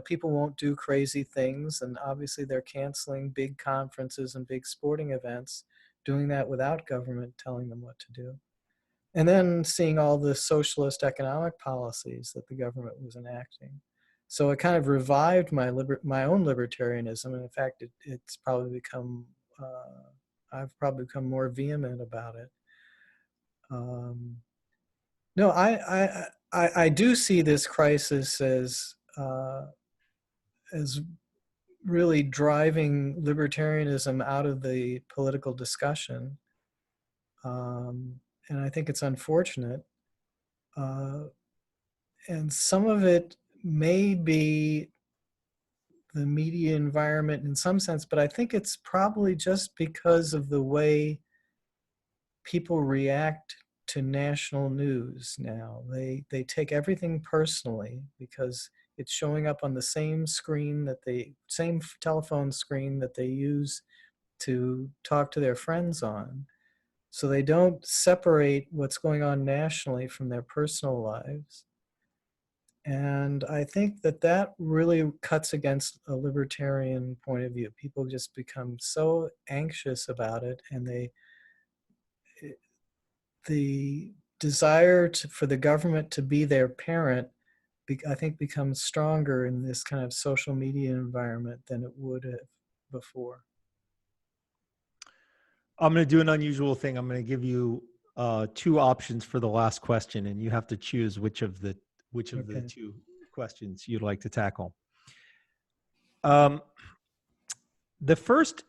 people won't do crazy things, and obviously they're canceling big conferences and big sporting events, doing that without government telling them what to do. And then seeing all the socialist economic policies that the government was enacting. So it kind of revived my own libertarianism. And in fact, it's probably become, I've probably become more vehement about it. No, I do see this crisis as really driving libertarianism out of the political discussion. And I think it's unfortunate. And some of it may be the media environment in some sense, but I think it's probably just because of the way people react to national news now. They take everything personally because it's showing up on the same screen same telephone screen that they use to talk to their friends on. So they don't separate what's going on nationally from their personal lives. And I think that really cuts against a libertarian point of view. People just become so anxious about it, and the desire for the government to be their parent, I think, becomes stronger in this kind of social media environment than it would have before. I'm going to do an unusual thing. I'm going to give you two options for the last question, and you have to choose which of the two questions you'd like to tackle. The first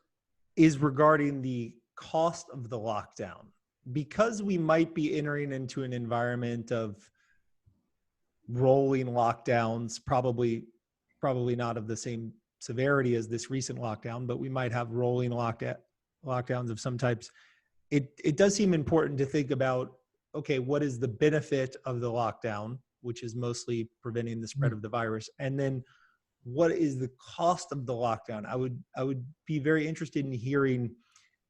is regarding the cost of the lockdown. Because we might be entering into an environment of rolling lockdowns, probably not of the same severity as this recent lockdown, but we might have rolling lockdowns of some types. It does seem important to think about, okay, what is the benefit of the lockdown, which is mostly preventing the spread of the virus, and then what is the cost of the lockdown? I would be very interested in hearing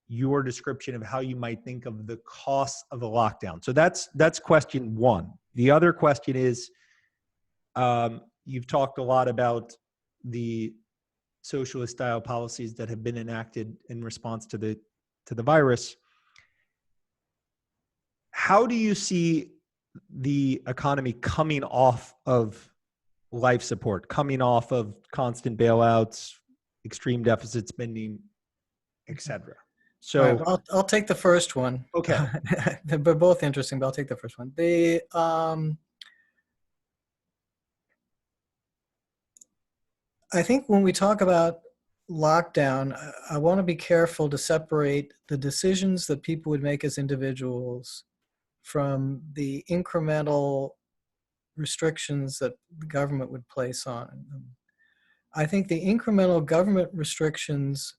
your description of how you might think of the costs of a lockdown. So that's question one. The other question is, you've talked a lot about the socialist style policies that have been enacted in response to the virus. How do you see the economy coming off of life support, coming off of constant bailouts, extreme deficit spending, etc.? So right, I'll take the first one. Okay. They're both interesting, but I'll take the first one. I think when we talk about lockdown, I want to be careful to separate the decisions that people would make as individuals from the incremental restrictions that the government would place on them. I think the incremental government restrictions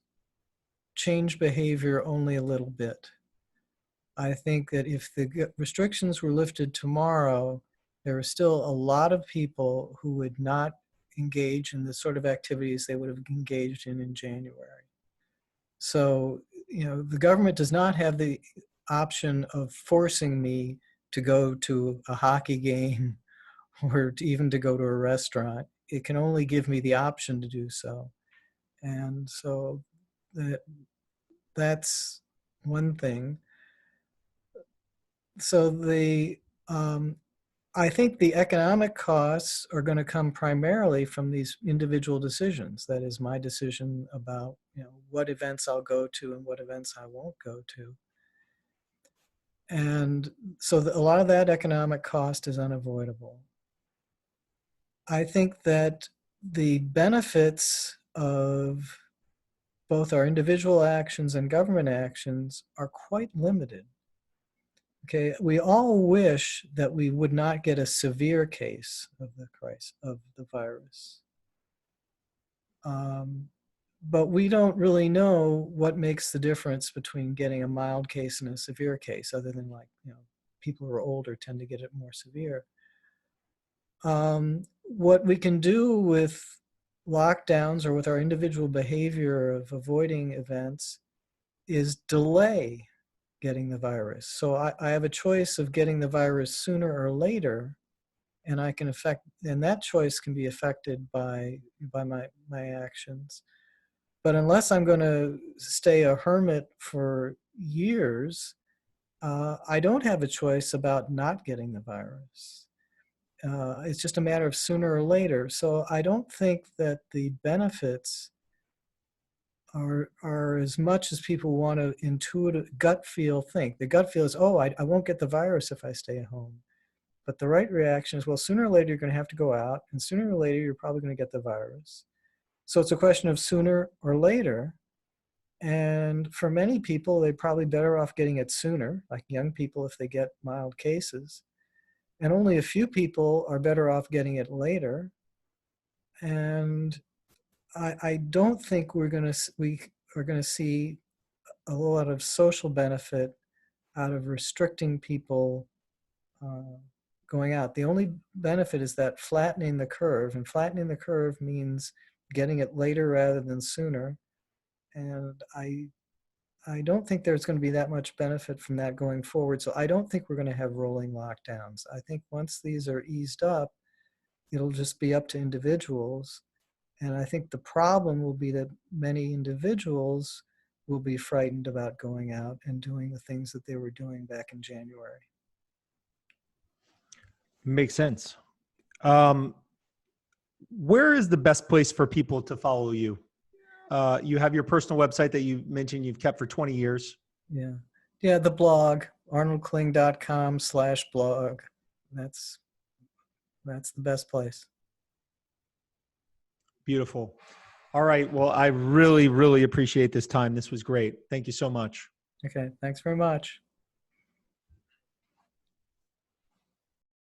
change behavior only a little bit. I think that if the restrictions were lifted tomorrow, there are still a lot of people who would not engage in the sort of activities they would have engaged in January. So, the government does not have the option of forcing me to go to a hockey game or even to go to a restaurant. It can only give me the option to do so. And so that's one thing. So I think the economic costs are going to come primarily from these individual decisions. That is my decision about what events I'll go to and what events I won't go to. And so a lot of that economic cost is unavoidable. I think that the benefits of both our individual actions and government actions are quite limited. Okay, we all wish that we would not get a severe case of the virus. But we don't really know what makes the difference between getting a mild case and a severe case, other than people who are older tend to get it more severe. What we can do with lockdowns or with our individual behavior of avoiding events is delay getting the virus. So I have a choice of getting the virus sooner or later, and I can affect, and that choice can be affected by my actions. But unless I'm going to stay a hermit for years, I don't have a choice about not getting the virus. It's just a matter of sooner or later. So I don't think that the benefits are as much as people want to intuitive gut feel think. The gut feel is, oh, I won't get the virus if I stay at home. But the right reaction is, well, sooner or later you're going to have to go out, and sooner or later you're probably going to get the virus. So it's a question of sooner or later. And for many people, they're probably better off getting it sooner, like young people if they get mild cases. And only a few people are better off getting it later. And I don't think we are going to see a lot of social benefit out of restricting people going out. The only benefit is that flattening the curve, and flattening the curve means getting it later rather than sooner. And I don't think there's going to be that much benefit from that going forward. So I don't think we're going to have rolling lockdowns. I think once these are eased up, it'll just be up to individuals. And I think the problem will be that many individuals will be frightened about going out and doing the things that they were doing back in January. Makes sense. Where is the best place for people to follow you? You have your personal website that you mentioned you've kept for 20 years. Yeah. Yeah, the blog, arnoldkling.com/blog. That's the best place. Beautiful. All right. Well, I really, really appreciate this time. This was great. Thank you so much. Okay, thanks very much.